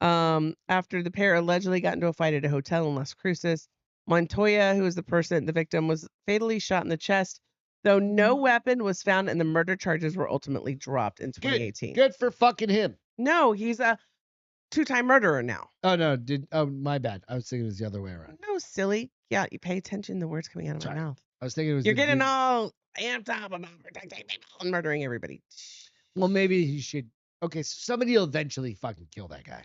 After the pair allegedly got into a fight at a hotel in Las Cruces. Montoya, who was the victim, was fatally shot in the chest, though no weapon was found and the murder charges were ultimately dropped in 2018. Good for fucking him. No, he's a 2-time murderer now. Oh no, my bad. I was thinking it was the other way around. No, silly. Yeah, you pay attention to the words coming out of Sorry. my mouth. I was thinking it was You're the getting dude. all amped up about protecting people and murdering everybody. Well, maybe he should. Okay, so somebody will eventually fucking kill that guy.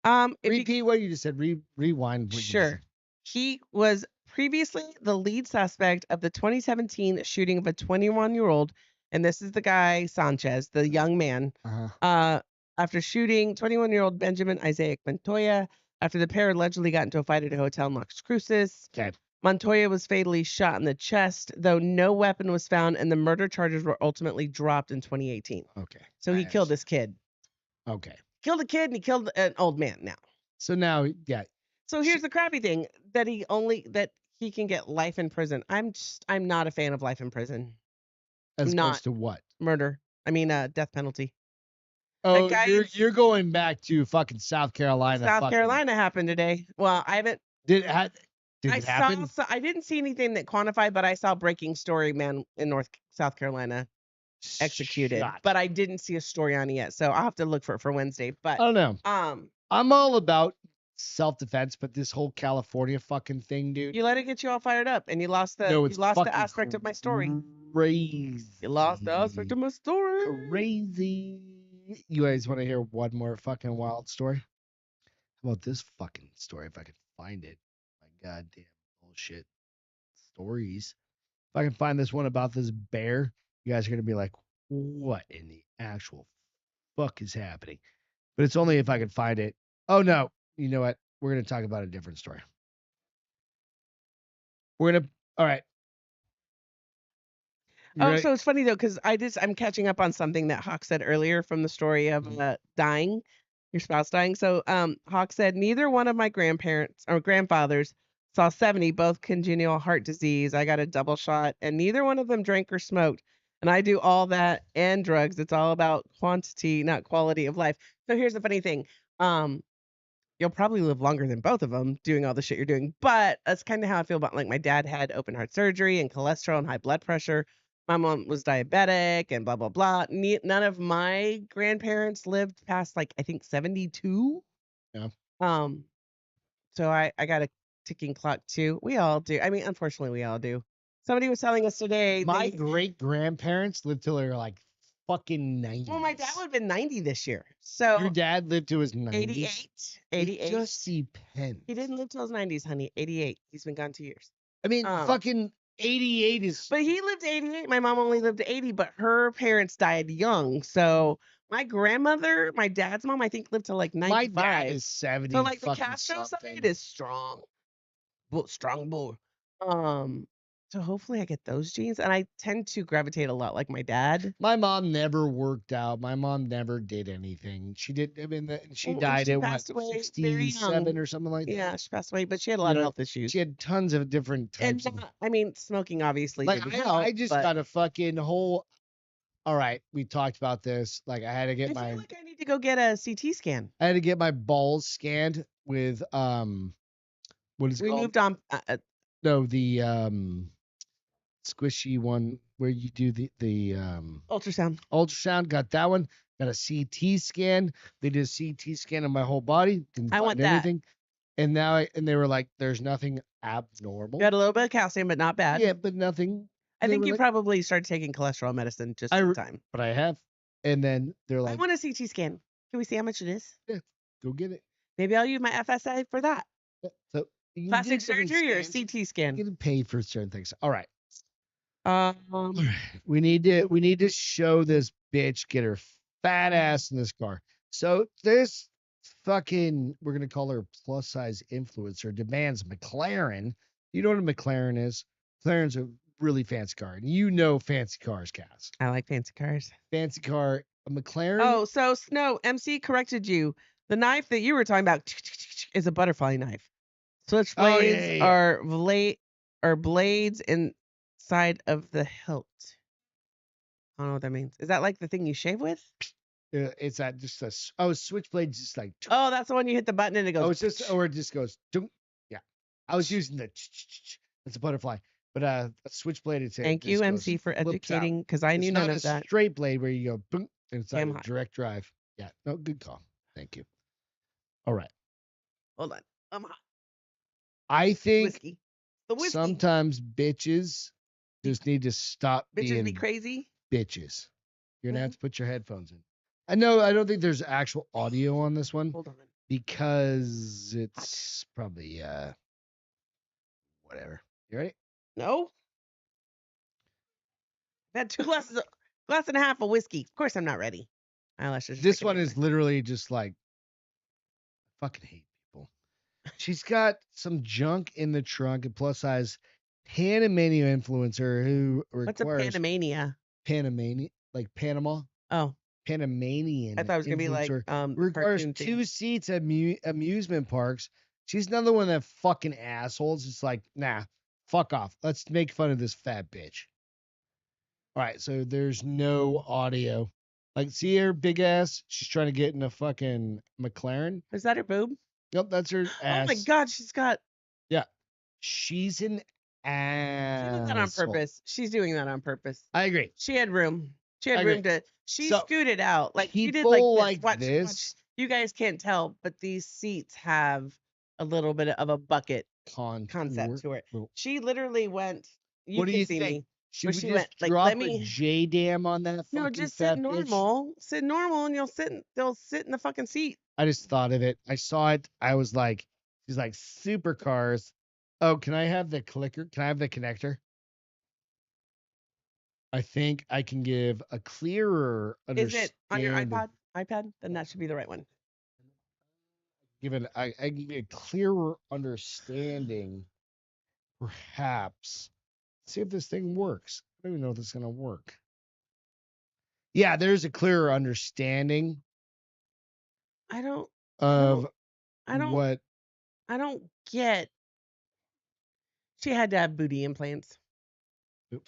If you Repeat what you just said. Rewind. What you just Sure. said. He was previously the lead suspect of the 2017 shooting of a 21-year-old, and this is the guy, Sanchez, the young man. After shooting 21-year-old Benjamin Isaac Montoya, after the pair allegedly got into a fight at a hotel in Las Cruces. Okay. Montoya was fatally shot in the chest, though no weapon was found, and the murder charges were ultimately dropped in 2018. Okay. So he killed this kid. Okay. Killed a kid, and he killed an old man now. So now, yeah. So here's the crappy thing that he can get life in prison. I'm not a fan of life in prison. As not. opposed to what? Murder. I mean, death penalty. Oh, guy you're going back to fucking South Carolina. South Carolina happened today. Well, I haven't. Did it happen? I didn't see anything that quantified, but I saw breaking story man in South Carolina executed. Shot. But I didn't see a story on it yet, so I'll have to look for it for Wednesday. But I don't know. I'm all about self-defense, but this whole California fucking thing, dude. You let it get you all fired up, and you lost the aspect of my story. Crazy. You lost the aspect of my story. Crazy. You guys want to hear one more fucking wild story? How about this fucking story if I can find it? My goddamn bullshit stories. If I can find this one about this bear, you guys are gonna be like, what in the actual fuck is happening? But it's only if I can find it. Oh no, you know what? We're gonna talk about a different story. All right. So it's funny though, because I'm catching up on something that Hawk said earlier from the story of dying, your spouse dying. So Hawk said neither one of my grandparents or grandfathers saw 70, both congenital heart disease. I got a double shot, and neither one of them drank or smoked. And I do all that and drugs. It's all about quantity, not quality of life. So here's the funny thing. You'll probably live longer than both of them doing all the shit you're doing. But that's kind of how I feel about, like, my dad had open heart surgery and cholesterol and high blood pressure. My mom was diabetic and blah, blah, blah. None of my grandparents lived past, like, I think 72. Yeah. So I got a ticking clock too. We all do. I mean, unfortunately, we all do. Somebody was telling us today. My great grandparents lived till they were like fucking 90. Well, my dad would have been 90 this year. So your dad lived to his 90s. 88. It just depends. He didn't live till his 90s, honey. 88. He's been gone 2 years. I mean, fucking 88 is. But he lived 88. My mom only lived to 80, but her parents died young. So My grandmother, my dad's mom, I think lived to like My 95. dad is 70 So like the fucking Castro something. side is strong. Strong bull. So hopefully I get those genes, and I tend to gravitate a lot like my dad. My mom never worked out. My mom never did anything. She did. I mean, she And died she at what, passed away very 67 young. or something like that. Yeah, she passed away, but she had a lot You of know, health issues. She had tons of different And types of. not, I mean, smoking obviously Like didn't I help, just but got a fucking whole. All right, we talked about this. Like I had to I get feel my. like I need to go get a CT scan. I had to get my balls scanned with what is it We called? moved on. No, the squishy one where you do the Ultrasound. ultrasound. Got that one. Got a CT scan. They did a CT scan of my whole body. Didn't I find want that. anything. And now and they were like, "There's nothing abnormal." You had a little bit of calcium, but not bad. Yeah, but nothing. I They think were you like, probably started taking cholesterol medicine just in time. but I have. And then they're I like, want a CT scan. Can we see how much it is? "Yeah, go get it." Maybe I'll use my FSA for that. Yeah, so you can Plastic get different surgery or a scans. CT scan? You can pay for certain things. All right. Um, We need to show this bitch get her fat ass in this car. So this fucking, we're gonna call her plus size influencer, demands McLaren. You know what a McLaren is? McLaren's a really fancy car, and you know fancy cars, Cass. I like fancy cars. Fancy car, a McLaren. Oh, so Snow, MC corrected you. The knife that you were talking about is a butterfly knife. Switchblades are blades inside of the hilt. I don't know what that means. Is that like the thing you shave with? It's that just switchblade, just like. Oh, that's the one you hit the button and it goes. Oh, it's just, or it just goes. Yeah, I was using the. It's a butterfly, but a switchblade. It's Thank you, MC, for educating, because I knew none of that. Straight blade where you go boom, and it's like Damn a hot. direct drive. Yeah, no, good call. Thank you. All right, Hold on. I'm hot. I think Whiskey. The whiskey. sometimes bitches just need to stop Bitches being be crazy. bitches. You're gonna have to put your headphones in. I don't think there's actual audio on this one Hold on. because it's probably whatever. You ready? No. I've had 2 glasses, glass and a half of whiskey. Of course, I'm not ready. Eyelashes. This one is literally just like, I fucking hate people. She's got some junk in the trunk, a plus size Panamania influencer who What's a requires Panamania? Panamania, like Panama. Oh, Panamanian. I thought it was gonna be like influencer the requires cartoon thing. 2 seats at amusement parks. She's another one of that fucking assholes. It's like, nah, fuck off. Let's make fun of this fat bitch. All right, so there's no audio. Like, see her big ass? She's trying to get in a fucking McLaren. Is that her boob? Yep, that's her ass. Oh my god, she's got. Yeah, she's an She did that on asshole. purpose. She's doing that on purpose. I agree. She had room. She I had agree. room to. She So, scooted out. Like she did people like this. like Watch, this- watch. You guys can't tell, but these seats have a little bit of a bucket concept to it. Well, She literally went. You what do can you see think? me. Should Where we she just went, like, drop let a me- J-dam on that fucking No, just fat sit bitch? normal. Sit normal, and they'll sit in the fucking seat. I just thought of it. I saw it. I was like, she's like, supercars. Oh, can I have the clicker? Can I have the connector? I think I can give a clearer Is understanding. it on your iPad? Then that should be the right one. I can give you a clearer understanding, perhaps. See if this thing works. I don't even know if this is gonna work. Yeah, there's a clearer understanding I don't of what. I don't get. She had to have booty implants. Oop.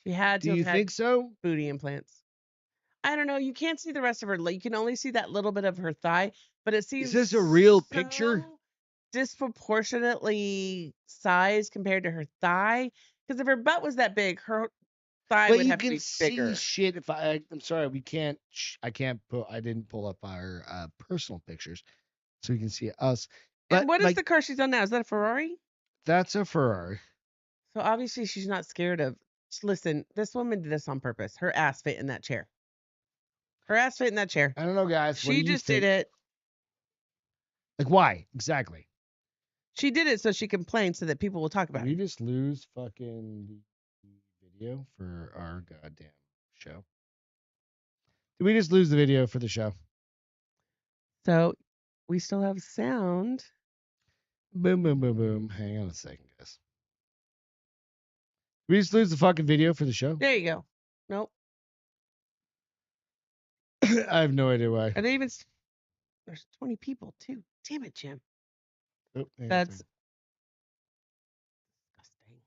She had to Do you have had think so? booty implants. I don't know. You can't see the rest of her leg. You can only see that little bit of her thigh, but it seems this a real picture? so disproportionately sized compared to her thigh. Because if her butt was that big, her thigh But would you have to can be see bigger. shit. I'm sorry, we can't. I can't put. I didn't pull up our personal pictures, so you can see us. But And what is like, the car she's on now? Is that a Ferrari? that's a Ferrari. So obviously she's not scared of. Listen, this woman did this on purpose. Her ass fit in that chair. Her ass fit in that chair. I don't know, guys. What do She you just think? did it. Like, why exactly? She did it so she complained so that people will talk Did about we it. just lose fucking the video for our goddamn show? Did we just lose the video for the show? So we still have sound. Boom, boom, boom, boom. Hang on a second, guys. Did we just lose the fucking video for the show? There you go. Nope. I have no idea why. Are they even? There's 20 people too. Damn it, Jim. Oh, hang on a That's second. disgusting.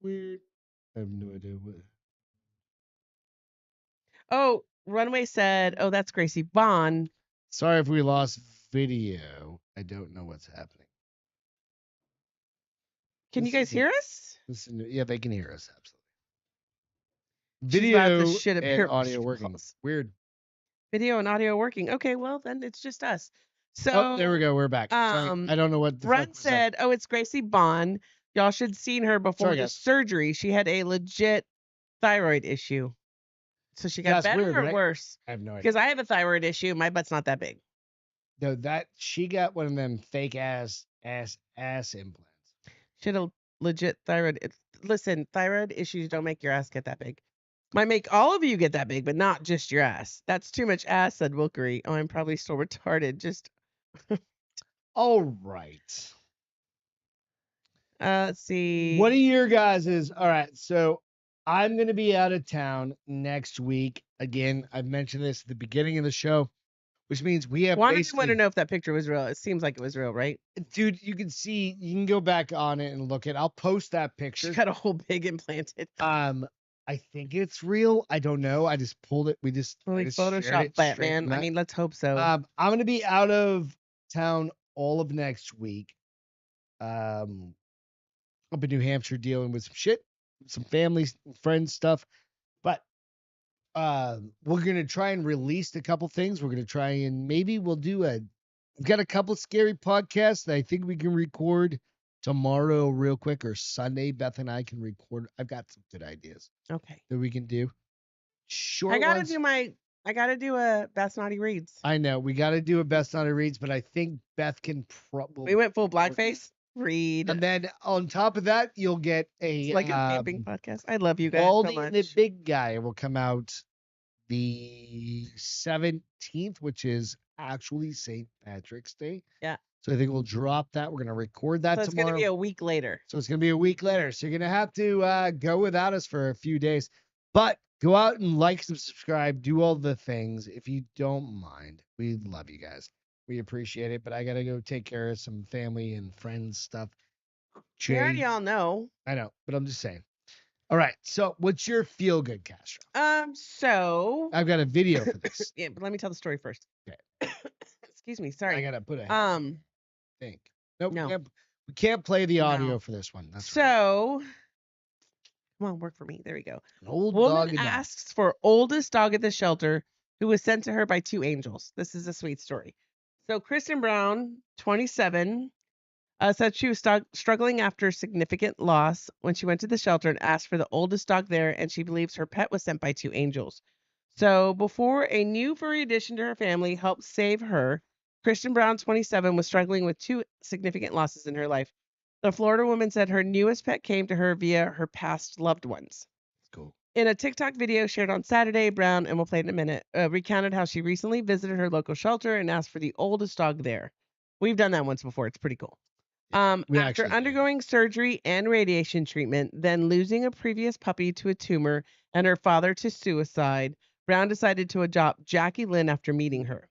Weird. I have no idea what. Oh, Runway said, "Oh, that's Gracie Bond." Sorry if we lost video. I don't know what's happening. Can you This guys is a- hear us? Listen, yeah, they can hear us absolutely. She's about to Video shit up and her audio working. balls. Weird. Video and audio working. Okay, well then it's just us. So Oh, there we go. We're back. Sorry, I don't know what the fuck Run was that. said, "Oh, it's Gracie Bond. Y'all should seen her before Sorry, the guys. surgery. She had a legit thyroid issue. So she got That's better weird, or right? worse? I have no idea. Because I have a thyroid issue. My butt's not that big. No, that she got one of them fake ass implants. She had a legit thyroid. Listen, thyroid issues don't make your ass get that big. Might make all of you get that big, but not just your ass. That's too much ass," said Wilkery. "Oh, I'm probably still retarded. Just All right. let's see. What are your guys's? All right, so I'm gonna be out of town next week. Again, I've mentioned this at the beginning of the show, which means we have Want to basically, know if that picture was real. It seems like it was real, right? dude. You can see, you can go back on it and look at. I'll post that She picture. got a whole pig implanted. I think it's real. I don't know. I just pulled it. I Like just shared Photoshop it straight Batman. from I that. mean, let's hope so. I'm gonna be out of town all of next week. Up in New Hampshire dealing with some shit, some family, friends stuff. But we're gonna try and release a couple things. We're gonna try and maybe we'll do we've got a couple scary podcasts that I think we can record tomorrow real quick or Sunday. Beth and I can record. I've got some good ideas Okay. that we can do. Short I gotta ones. do a Best Naughty Reads. I know we got to do a best naughty reads, but I think Beth can probably. We went full blackface. Read. And then on top of that, you'll get It's a like a camping podcast. I love you guys so Baldy much. and the Big Guy will come out the 17th, which is actually St. Patrick's Day. Yeah. So I think we'll drop that. We're gonna record that So it's tomorrow. gonna be a week later. So it's gonna be a week later. So you're gonna have to go without us for a few days. But go out and like and subscribe. Do all the things if you don't mind. We love you guys. We appreciate it. But I gotta go take care of some family and friends stuff. We already Jay, all know. I know, but I'm just saying. All right. So what's your feel good, Castro? So I've got a video for this. yeah, but let me tell the story first. Okay. Excuse me. I Sorry. gotta put a think. Nope. No. We can't play the audio No. for this one. That's right. So come on, work for me. There we go. An old Woman dog and dog. asks for oldest dog at the shelter who was sent to her by two angels. This is a sweet story. So Kristen Brown, 27, said she was struggling after significant loss when she went to the shelter and asked for the oldest dog there, and she believes her pet was sent by two angels. So before a new furry addition to her family helped save her, Kristen Brown, 27, was struggling with two significant losses in her life. The Florida woman said her newest pet came to her via her past loved ones. Cool. In a TikTok video shared on Saturday, Brown, and we'll play it in a minute, recounted how she recently visited her local shelter and asked for the oldest dog there. We've done that once before. It's pretty cool. We After actually did. undergoing surgery and radiation treatment, then losing a previous puppy to a tumor and her father to suicide, Brown decided to adopt Jackie Lynn after meeting her.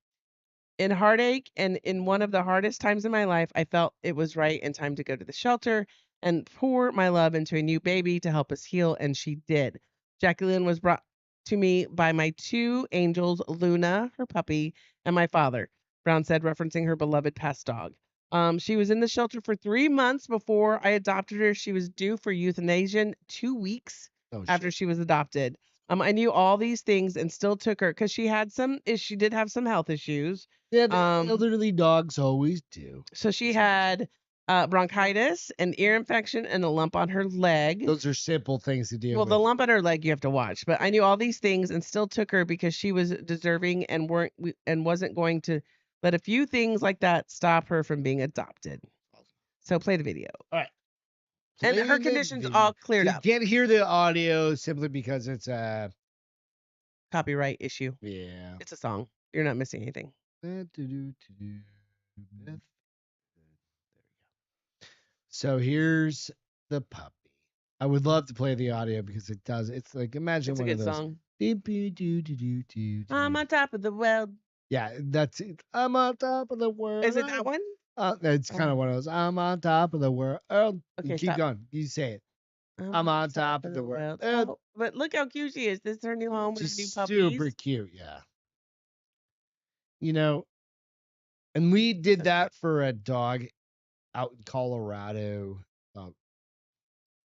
In heartache and in one of the hardest times in my life, I felt it was right and time to go to the shelter and pour my love into a new baby to help us heal, and she did. Jackie Lynn was brought to me by my two angels, Luna, her puppy, and my father, Brown said, referencing her beloved past dog. She was in the shelter for 3 months before I adopted her. She was due for euthanasia 2 weeks after she was adopted. I knew all these things and still took her because she did have some health issues. Yeah, the elderly dogs always do. So she had bronchitis, an ear infection, and a lump on her leg. Those are simple things to deal Well, with. the lump on her leg you have to watch, but I knew all these things and still took her because she was deserving and wasn't going to let a few things like that stop her from being adopted. So play the video. All right. And her conditions all cleared You up. can't hear the audio simply because it's copyright issue. Yeah. It's a song. You're not missing anything. So here's the puppy. I would love to play the audio because it does. It's like imagine It's a one of good those. song. I'm I'm on top of the world. Yeah, that's it. I'm on top of the world. Is it that one? It's kind of one of those. I'm on top of the world. You Okay, keep stop. going. You say it. I'm on top of the world. Oh, but look how cute she is. This is her new home with her new She's puppies. super cute. Yeah. You know, and we did that for a dog out in Colorado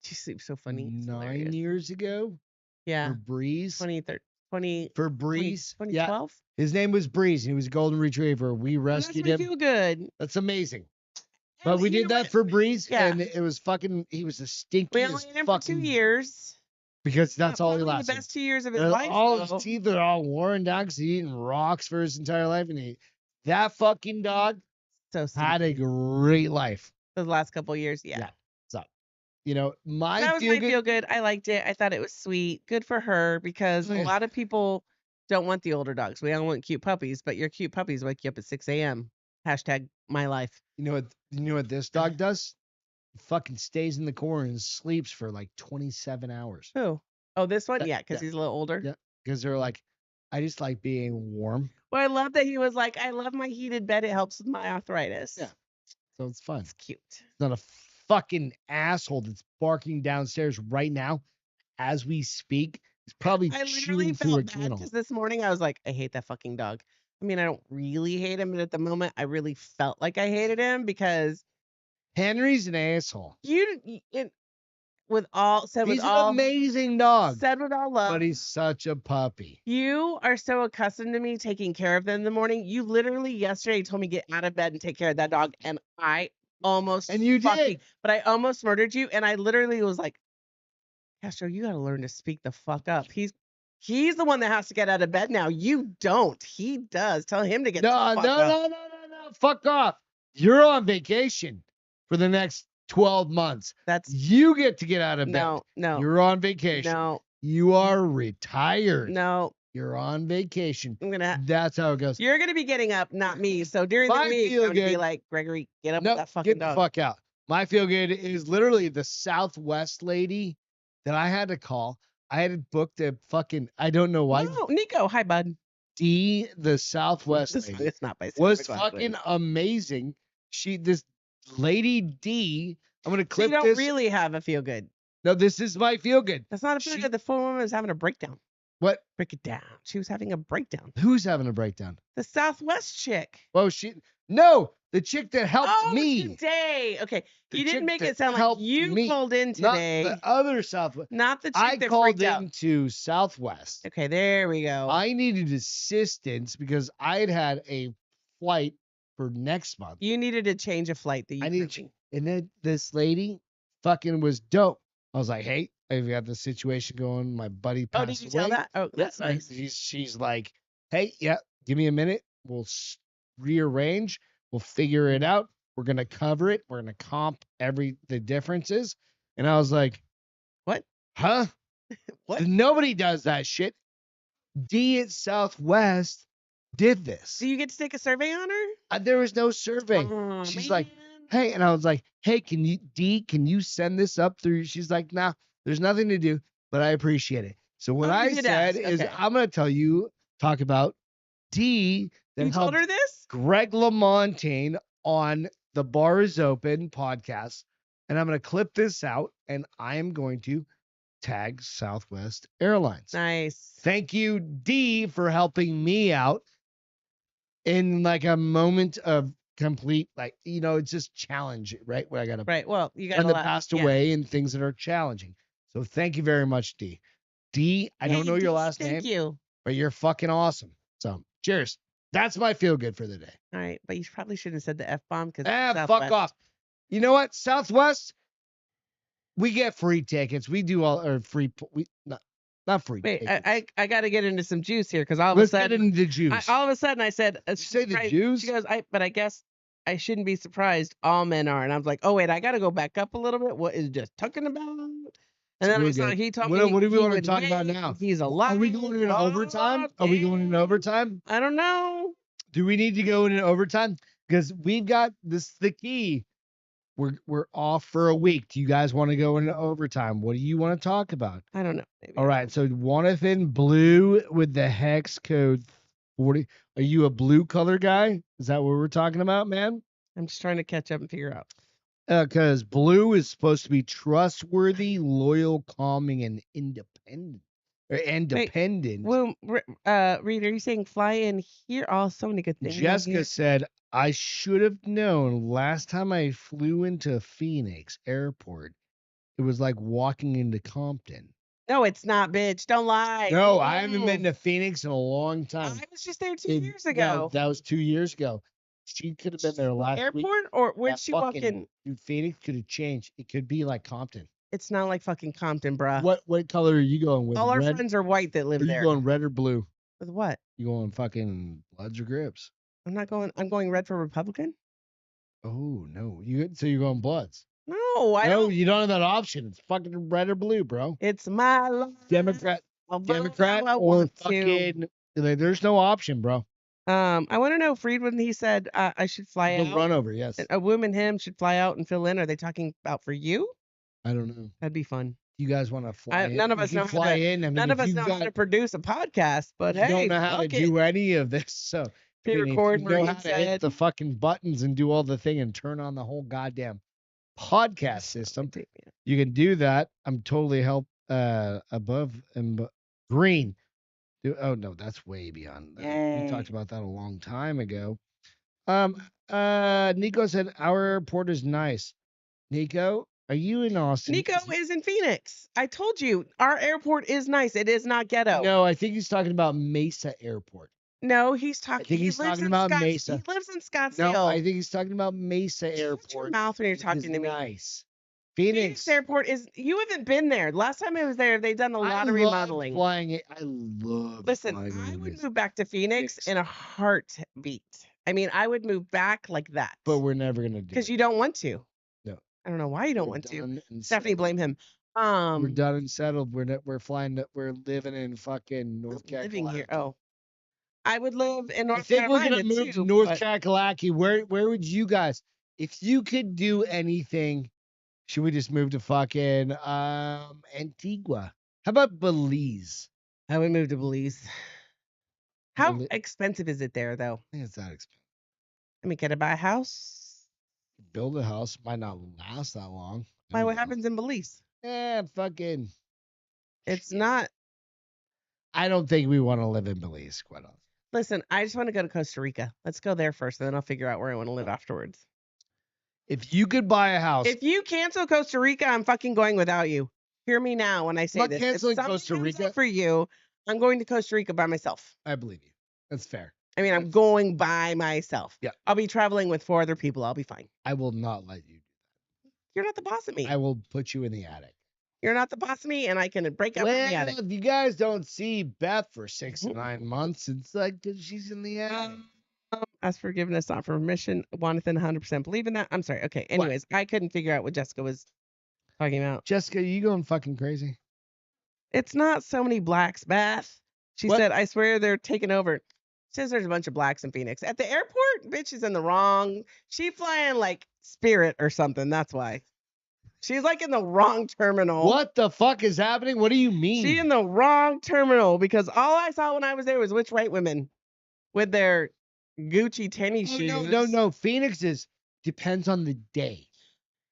She sleeps so funny. It's 9 hilarious. years ago Yeah. for Breeze. 20, For Breeze. 2012. Yeah. His name was Breeze. And he was a golden retriever. We rescued him. Feel good. That's amazing. But And we you did know that what? for Breeze, Yeah. and it was fucking. He was the We stinkiest only had him for 2 fucking. years. Because that's all he Probably lasted. the best 2 years of his And life. all though. his teeth are all worn down because he eating rocks for his entire life, and that fucking dog So had a sweet. great life. The last couple years, yeah. Yeah. So, you know, my That was feel my good. feel good. I liked it. I thought it was sweet. Good for her because Oh, a yeah. lot of people don't want the older dogs. We all want cute puppies, but your cute puppies wake you up at 6 a.m. Hashtag my life. You know what this dog does? He fucking stays in the corner and sleeps for like 27 hours. Who? Oh, this one? Yeah, Yeah, because yeah. he's a little older. Yeah. Because they're like, I just like being warm. Well, I love that he was like, I love my heated bed. It helps with my arthritis. Yeah. So it's fun. It's cute. It's not a fucking asshole that's barking downstairs right now as we speak. He's probably I literally chewing through a felt bad kennel. because this morning I was like, I hate that fucking dog. I mean, I don't really hate him, but at the moment, I really felt like I hated him because Henry's an asshole. with all He's an amazing dog, said with all love. but he's such a puppy. You are so accustomed to me taking care of them in the morning. You literally yesterday told me get out of bed and take care of that dog, and I almost And you did. but I almost murdered you, and I literally was like, Castro, you got to learn to speak the fuck up. He's the one that has to get out of bed now. You don't. He does. Tell him to get No. the fuck up. No. Fuck off. You're on vacation for the next 12 months. You get to get out of bed. No. You're on vacation. No. You are retired. No. You're on vacation. I'm gonna. That's how it goes. You're gonna be getting up, not me. So during the My week, feel I'm gonna be good- like, Gregory, get up No, with that fucking get the dog. fuck out. My feel good is literally the Southwest lady that I had to call. I had booked a fucking, I don't know why. Oh, Nico, hi, bud. D, the Southwest lady, It's not by was Pacific fucking Lady. amazing. This lady D, I'm going to So you clip don't this. really have a feel good. No, this is my feel good. That's not a feel She- good. The poor woman was having a breakdown. What? Break it down. She was having a breakdown. Who's having a breakdown? The Southwest chick. Well, no, the chick that helped me. Today. Okay. The You didn't chick make that it sound like helped you me. called in today. Not the other Southwest. Not the chick I that called freaked out. into Southwest. Okay, there we go. I needed assistance because I'd had a flight for next month. You needed to change a flight that you I needed, and then this lady fucking was dope. I was like, hey, I've got this situation going. My buddy passed did you away. tell that? Oh, that's Yeah, nice. She's like, hey, yeah, give me a minute. We'll rearrange. We'll figure it out. We're gonna cover it. We're gonna comp the differences. And I was like, what? Huh? What? Nobody does that shit. D at Southwest did this. Do you get to take a survey on her? There was no survey. Oh, She's man. like, hey, and I was like, hey, can you send this up through? She's like, nah, there's nothing to do, but I appreciate it. So what Oh, you I did said ask. is, Okay. I'm gonna talk about D that You told helped her this? Greg LaMontagne on the Bar is Open podcast, and I'm gonna clip this out, and I am going to tag Southwest Airlines. Nice. Thank you, D, for helping me out in like a moment of complete, like, it's just challenge, right? Where I got a Right. Well, you got friend a that lot. passed yeah. away and things that are challenging. So thank you very much, D. D, I don't Hey, know your D, last name, Thank you. but you're fucking awesome. So cheers. That's my feel good for the day. All right, but you probably shouldn't have said the F-bomb because Fuck off. You know what? Southwest, we get free tickets. We do all or free. We not free. Wait, tickets. I got to get into some juice here because all of Let's a get sudden, into the juice. all of a sudden, I said, Did you say the surprised- juice? She goes, but I guess I shouldn't be surprised. All men are, and I was like, oh wait, I got to go back up a little bit. What is just talking about? And then We're I saw good. he told What me do we he want to would talk about win. now? He's Are alive. we going into overtime? Are we going into overtime? I don't know. Do we need to go into overtime? Because we've got this is the key. We're off for a week. Do you guys want to go into overtime? What do you want to talk about? I don't know. Maybe. All right. So Jonathan Blue with the hex code 40. Are you a blue color guy? Is that what we're talking about, man? I'm just trying to catch up and figure out. Because blue is supposed to be trustworthy, loyal, calming, and independent. Or independent. Well, Reed, are you saying fly in here? Oh, so many good things. on Jessica here. said, I should have known last time I flew into Phoenix airport, it was like walking into Compton. No, it's not, bitch. Don't lie. No, I haven't Mm. been to Phoenix in a long time. I was just there 2 It- years no, ago. that was 2 years ago. She could have been there last week. Airport or where'd That she walk fucking- in? Dude, Phoenix could have changed. It could be like Compton. It's not like fucking Compton, bruh. What color are you going with? All our red? friends are white that live Are you there. going red or blue? With what? You going fucking Bloods or Grips? I'm not going. I'm going red for Republican. Oh no, so you're going Bloods? No, I No, don't. you don't have that option. It's fucking red or blue, bro. It's my life. Democrat, I'll vote Democrat, how I or want to. fucking. There's no option, bro. I want to know, Freed, when he said I should fly The out, run over, yes. a woman him should fly out and fill in. Are they talking about for you? I don't know. That'd be fun. You guys want to fly? In? None of You us can know how fly to- in. I mean, None of if us you've know got, how to produce a podcast, but you hey, don't know how to fuck it. do any of this. So Hit I mean, if record you where know you how to hit said. the fucking buttons and do all the thing and turn on the whole goddamn podcast system, you can do that. I'm totally above and green. Oh no, that's way beyond that. We talked Yay. about that a long time ago. Nico said our airport is nice. Nico, are you in Austin? Nico is in Phoenix. I told you our airport is nice. It is not ghetto. No, I think he's talking about Mesa Airport. No, he's talking. think he's he lives talking in about Scotts- Mesa. He lives in Scottsdale. No, I think he's talking about Mesa Shut your Airport. mouth when you're It is talking to me. nice. Phoenix Phoenix. Airport is. You haven't been there. Last time I was there, they've done a lot I of love remodeling. flying it. I love Listen, flying I over would this. move back to Phoenix in a heartbeat. I mean, I would move back like that. But we're never gonna do Because it. you don't want to. No. I don't know why you don't We're want to. done and Stephanie, settled. blame him. We're done and settled. We're flying. We're living in fucking North Carolina. living here. Oh, I would live in North I think we're Carolina gonna move too, to North but Kakalaki. Where would you guys, if you could do anything, should we just move to fucking Antigua? How about Belize? I would move to Belize. How Beli- expensive is it there, though? I think it's that expensive. I mean, can I buy a house? Build a house might not last that long. I Why? don't What know. happens in Belize? Fucking. It's not. I don't think we want to live in Belize, quite honestly. Listen, I just want to go to Costa Rica. Let's go there first, and then I'll figure out where I want to live afterwards. If you could buy a house, If you cancel Costa Rica, I'm fucking going without you. Hear me now when I say not this. canceling if something Costa comes Rica. up for you, I'm going to Costa Rica by myself. I believe you. That's fair. I mean, I'm going by myself. Yeah. I'll be traveling with 4 other people. I'll be fine. I will not let you. You're not the boss of me. I will put you in the attic. You're not the boss of me, and I can break up in the attic. Well, if you guys don't see Beth for 6 to 9 months, it's like 'cause she's in the attic. Ask forgiveness, not for permission. Jonathan 100% believe in that. I'm sorry. Okay. Anyways, I couldn't figure out what Jessica was talking about. Jessica, you going fucking crazy? It's not so many blacks, Beth. She What? said, I swear they're taking over. Says there's a bunch of blacks in Phoenix. At the airport, bitch is in the wrong. She flying like Spirit or something. That's why. She's like in the wrong terminal. What the fuck is happening? What do you mean? She in the wrong terminal because all I saw when I was there was which white women with their Gucci tennis Oh, shoes. no. Phoenix depends on the day.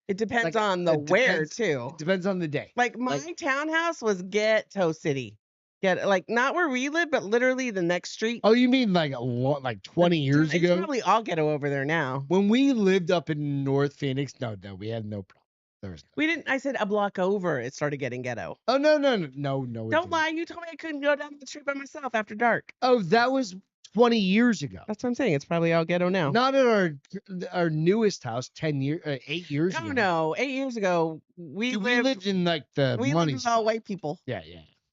It depends Like, on the it where depends- too. It depends on the day. Like my townhouse was ghetto city. Like not where we live, but literally the next street. Oh, you mean like like 20 years It's ago? probably all ghetto over there now. When we lived up in North Phoenix, no, we had no problem. There was no. We didn't. I said a block over, it started getting ghetto. Oh no. it Don't didn't. lie. You told me I couldn't go down the street by myself after dark. Oh, that was 20 years ago. That's what I'm saying. It's probably all ghetto now. Not at our newest house, 8 years ago. No. 8 years ago, we Dude, we lived in like the we money. lived with all white people. Yeah.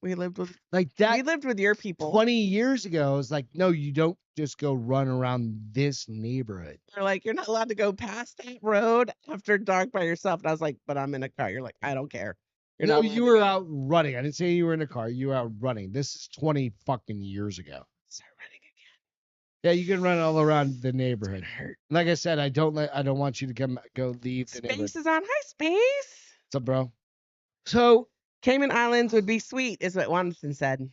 We lived with Like we that lived with your people. 20 years ago, it's like, no, you don't just go run around this neighborhood. They're like, you're not allowed to go past that road after dark by yourself. And I was like, but I'm in a car. You're like, I don't care. You're No, not allowed you to were go. out running. I didn't say you were in a car. You were out running. This is 20 fucking years ago. Start running again. Yeah, you can run all around the neighborhood. Hurt. Like I said, I don't want you to go leave the neighborhood. Space is on. Hi, Space. What's up, bro? So, Cayman Islands would be sweet, is what Wanderson said.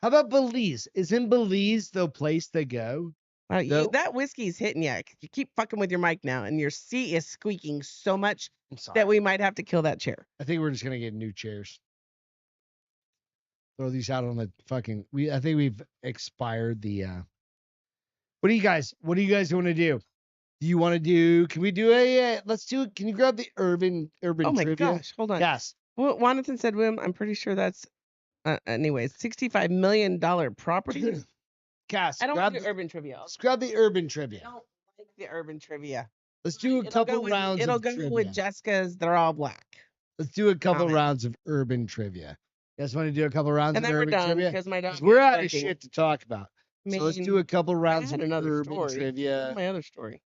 how about Belize? Isn't Belize the place to go? Wow, No. that whiskey's hitting you. You keep fucking with your mic now, and your seat is squeaking so much I'm sorry. that we might have to kill that chair. I think we're just gonna get new chairs. Throw these out on the fucking. I think we've expired the. What do you guys want to do? Do you want to do? Can we do a? Let's do. Can you grab the urban Oh my trivia? gosh, hold on. Yes. Well, Wanderson said, Wim, I'm pretty sure that's, anyways, $65 million property. Cass, I don't grab want to do the, urban trivia. let's grab the urban I trivia. don't like the urban trivia. Let's do a couple rounds It'll of go trivia. with Jessica's. They're all black. Let's do a couple comment. rounds of urban trivia. You guys want to do a couple rounds And of then we're urban done trivia? because my dog. 'Cause we're is out of barking. shit to talk about. I So let's mean, do a couple I rounds had of another urban story. trivia. What's my other story?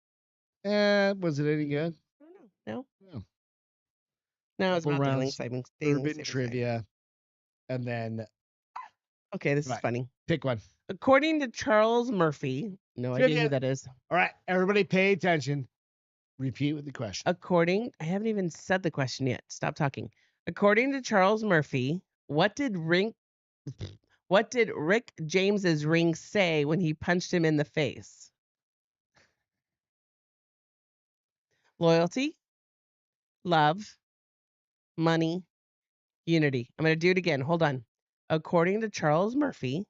Was it any good? I don't know. No. No. No, it's Couple about daily rounds, savings. Urban trivia, and then Okay, this is Right. funny. pick one. According to Charles Murphy, no idea Trivia. who that is. All right, everybody, pay attention. Repeat with the question. I haven't even said the question yet. Stop talking. According to Charles Murphy, what did Rick James's ring say when he punched him in the face? Loyalty, love, money, unity. I'm going to do it again. Hold on. According to Charles Murphy,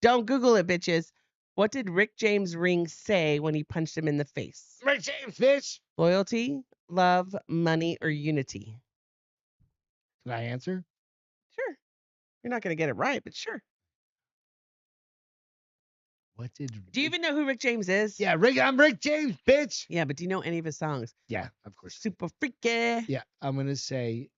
don't Google it, bitches. What did Rick James' ring say when he punched him in the face? Rick James, bitch. Loyalty, love, money, or unity? Can I answer? Sure. You're not going to get it right, but sure. What did? Do you even know who Rick James is? Yeah, I'm Rick James, bitch. Yeah, but do you know any of his songs? Yeah, of course. Super freaky. Yeah, I'm gonna say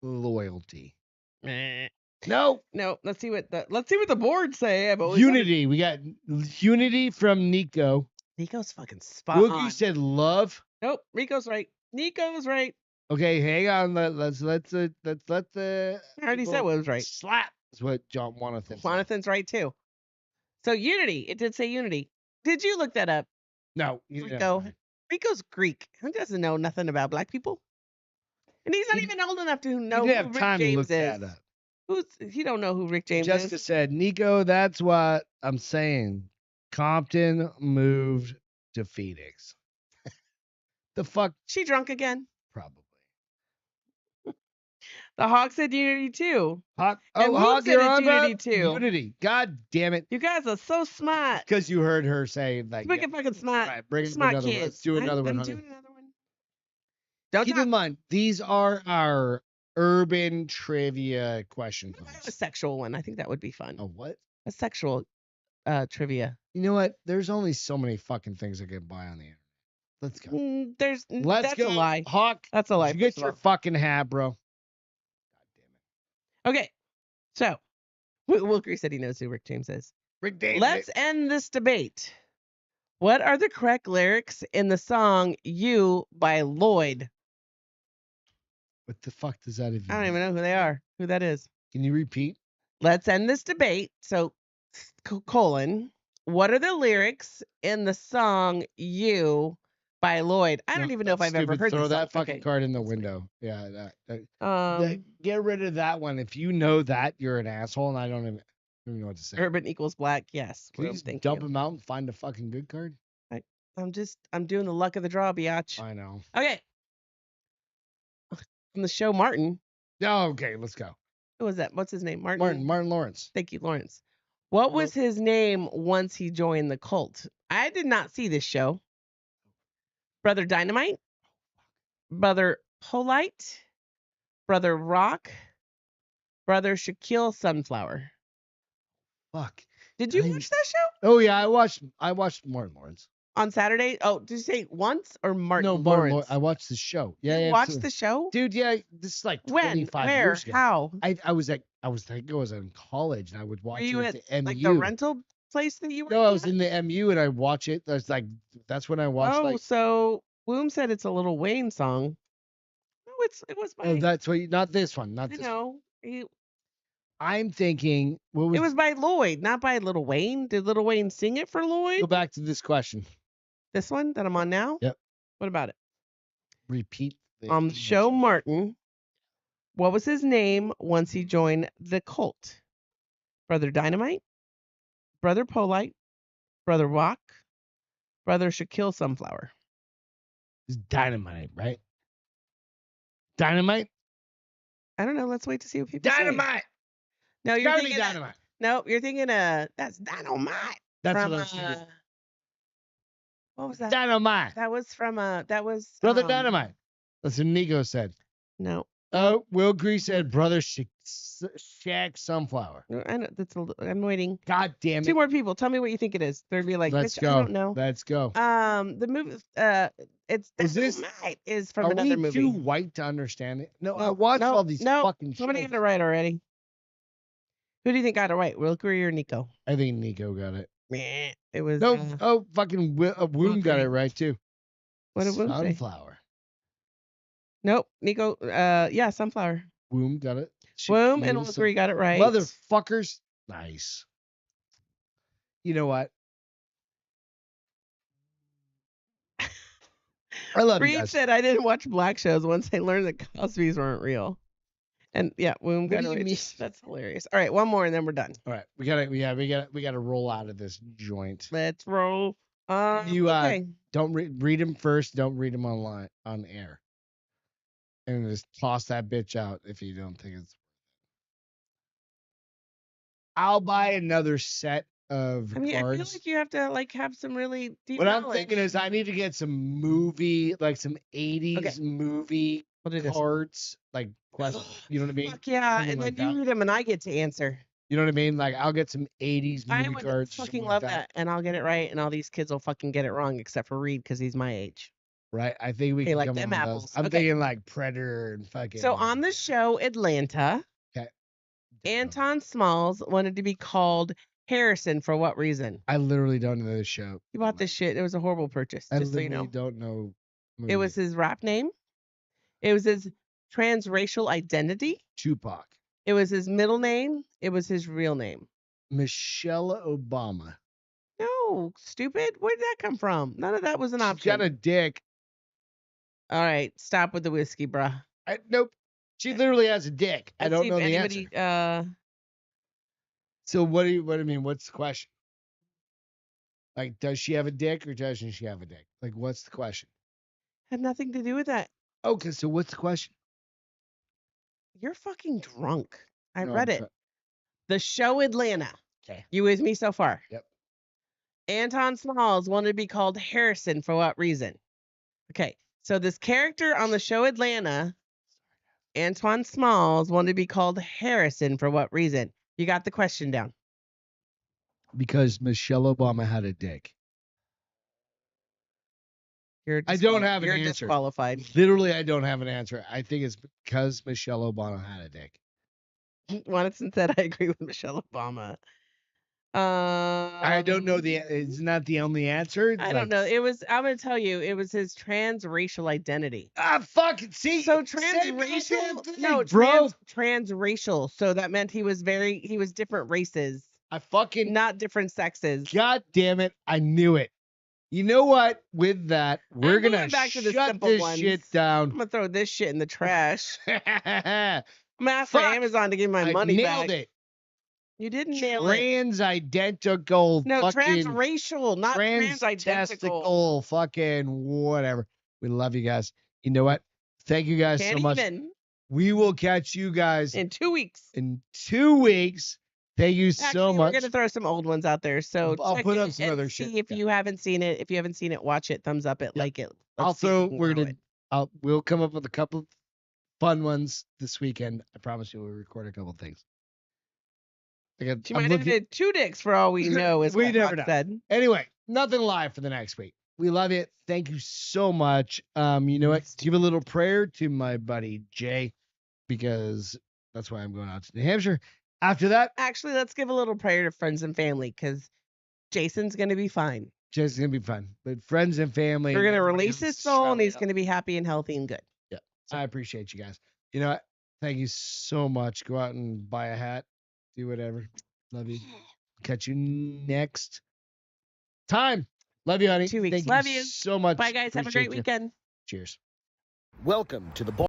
loyalty. Meh. No, No, let's see what the boards say. I've always unity. We got unity from Nico. wondered- Nico's fucking spot Wookie on. said love. Nope, Rico's right. Nico's right. Okay, hang on. Let's let the I already said people what was right. slap. That's what John Jonathan said. Jonathan's right too. So unity. It did say unity. Did you look that up? No, you didn't. Rico. Rico's Greek. He doesn't know nothing about black people. And he's not He- even old enough to You know didn't who have Rick time to James look is. that up. He don't know who Rick James Jessica is. said, Nico, that's what I'm saying. Compton moved to Phoenix. The fuck? She drunk again. Probably. The Hawk said unity too. Hawk, And Moon Hawk, said you're it's on Unity about? too. Unity. God damn it. You guys are so smart. Because you heard her say, like, Make it fucking smart. right, bring Smart another one. kids. Let's do another one, I'm honey. doing another one. Don't Keep talk. in mind, these are our urban trivia question What about a points. sexual one? I think that would be fun. A what? A sexual trivia. You know what? There's only so many fucking things I can buy on the internet. Let's go. That's go. a lie. Hawk, That's a lie. did you first get of your all. fucking hat, bro. God damn it. Okay. So, Wilker said he knows who Rick James is. Rick Davis. Let's end this debate. What are the correct lyrics in the song "You" by Lloyd? What the fuck does that even I don't mean? even know who they are. Who that is? Can you repeat? Let's end this debate. So, colon. What are the lyrics in the song "You" by Lloyd? I don't No, even know if that's I've ever stupid. heard Throw this that song. fucking Okay. card in the window. Yeah. Um, Get rid of that one. If you know that, you're an asshole, and I don't even know what to say. Urban equals black. Yes. Well, Please thank dump you. him out and find a fucking good card. I'm doing the luck of the draw, biatch. I know. Okay. From the show Martin. No, okay, let's go. Who was that? What's his name? Martin. Martin Lawrence. Thank you, Lawrence. What was his name once he joined the cult? I did not see this show. Brother Dynamite? Brother Polite? Brother Rock? Brother Shaquille Sunflower? Fuck. Did you I- watch that show Oh yeah, I watched Martin Lawrence. on Saturday? Oh, did you say once or Martin No, Martin Lawrence? I watched the show. Yeah, you yeah. watched the show? Dude, yeah, this is like When? 25 Where? years ago. How? I was in college and I would watch Were you it at the MU. like the rental place that you were No, I was at? in the MU and I watch it. That's when I watched Oh, like so Boom said it's a Little Wayne song. No, it was by. Oh, that's what. Not this one. I Not this. know. I'm thinking. What was? It was by Lloyd, not by Lil Wayne. Did Lil Wayne sing it for Lloyd? Go back to this question. This one that I'm on now? Yep. What about it? Repeat. On the show Martin, what was his name once he joined the cult? Brother Dynamite? Brother Polite? Brother Rock? Brother Shaquille Sunflower? It's Dynamite, right? Dynamite. I don't know. Let's wait to see what people say. Dynamite. No, It's you're gotta be thinking. Dynamite. No, you're thinking. That's Dynamite. That's from, what I was thinking. What was that? Dynamite. That was from. That was. Brother Dynamite. That's what Nico said. No. Oh, Will Gree said Brother Shaq Sunflower. I know. I'm waiting. God damn it. 2 more people. Tell me what you think it is. They'd be like, Let's "Bitch, go. I don't know." Let's go. The movie. It's Is this- Dynamite is from Are another we movie. too white to understand it? No, I No, watched no, all these no. fucking Somebody shows. got it right already. Who do you think got it right? Will Gree or Nico? I think Nico got it. Meh. It was. No, fucking Woom got Gree. it right too. What did Woom say? Sunflower. Nope. Nico. Yeah, Sunflower. Woom got it. Woom and Shaquille Will Gree got it right. Motherfuckers. Nice. You know what? I love you Reed guys. said, "I didn't watch black shows once I learned that Cosby's weren't real." And yeah, Woom What got do it you right. mean? That's hilarious. All right, one more and then we're done. All right, we gotta roll out of this joint. Let's roll. You Okay. don't read them first. Don't read them online on air, and just toss that bitch out if you don't think it's. I'll buy another set of I mean, I feel cards. like you have to have some really deep What I'm knowledge. thinking is I need to get some movie, like some 80s Okay. movie We'll do this. cards, like questions. You know what I mean? Fuck yeah, Something and like then you that. read them and I get to answer. You know what I mean? Like I'll get some 80s I movie would cards. or fucking something love like that, and I'll get it right, and all these kids will fucking get it wrong, except for Reed because he's my age. Right? I think we Hey, can like come them up with apples. those. I'm Okay. thinking like Predator and fucking. So on the show Atlanta, Anton Smalls wanted to be called Harrison for what reason? I literally don't know this show. You bought this shit. It was a horrible purchase, I just so you literally know. don't know. It was his rap name. It was his transracial identity. Tupac. It was his middle name. It was his real name. Michelle Obama. No, stupid. Where did that come from? None of that was an She's option. got a dick. All right, stop with the whiskey, bruh. Nope. She literally has a dick. I Let's don't see know if the anybody, answer. So what do you mean? What's the question? Like, does she have a dick or doesn't she have a dick? Like, what's the question? had nothing to do with that. Okay, so what's the question? You're fucking drunk. I No, read I'm it. try- The show Atlanta. Okay. You with me so far? Yep. Anton Smalls wanted to be called Harrison for what reason? Okay. So this character on the show Atlanta, Antoine Smalls, wanted to be called Harrison for what reason? You got the question down. Because Michelle Obama had a dick. I don't have an You're answer. disqualified. Literally, I don't have an answer. I think it's because Michelle Obama had a dick. Watson said, "I agree with Michelle Obama." I don't know it's not the only answer. I don't know. It was. I'm gonna tell you. It was his transracial identity. Fuck it. See, So same transracial. goddamn thing, No, bro. transracial. So that meant he was different races, I fucking not different sexes. God damn it! I knew it. You know what? With that, we're I'm gonna going back to the shut simple this ones. shit I'm down. gonna throw this shit in the trash. I'm gonna ask Fuck. Amazon to give me my I money nailed back. it. You didn't nail it. Trans-identical. No, fucking transracial, not transidentical. trans-testicle. Fucking whatever. We love you guys. You know what? Thank you guys Can't so much. even We will catch you guys in 2 weeks. in 2 weeks. Thank you Actually, so much. we're gonna throw some old ones out there. So I'll check put it up some and other see shit. if Yeah. you haven't seen it. If you haven't seen it, watch it. Thumbs up it. Yeah. Like it. Also, we'll come up with a couple fun ones this weekend. I promise you, we'll record a couple things. She might have had 2 dicks for all we know. Is We what never Hawk know. said. Anyway, nothing live for the next week. We love you. Thank you so much. You know what? Give a little prayer to my buddy Jay, because that's why I'm going out to New Hampshire. After that, Actually, let's give a little prayer to friends and family because Jason's gonna be fine. Jay's gonna be fun. But friends and family, We're gonna everybody release else his soul, and shut he's up. gonna be happy and healthy and good. Yeah. I appreciate you guys. You know what? Thank you so much. Go out and buy a hat. Do whatever. Love you. Catch you next time. Love you, honey. 2 weeks. Thank Love you you. so much. Bye, guys. Have a great Appreciate you. weekend. Cheers. Welcome to the bar.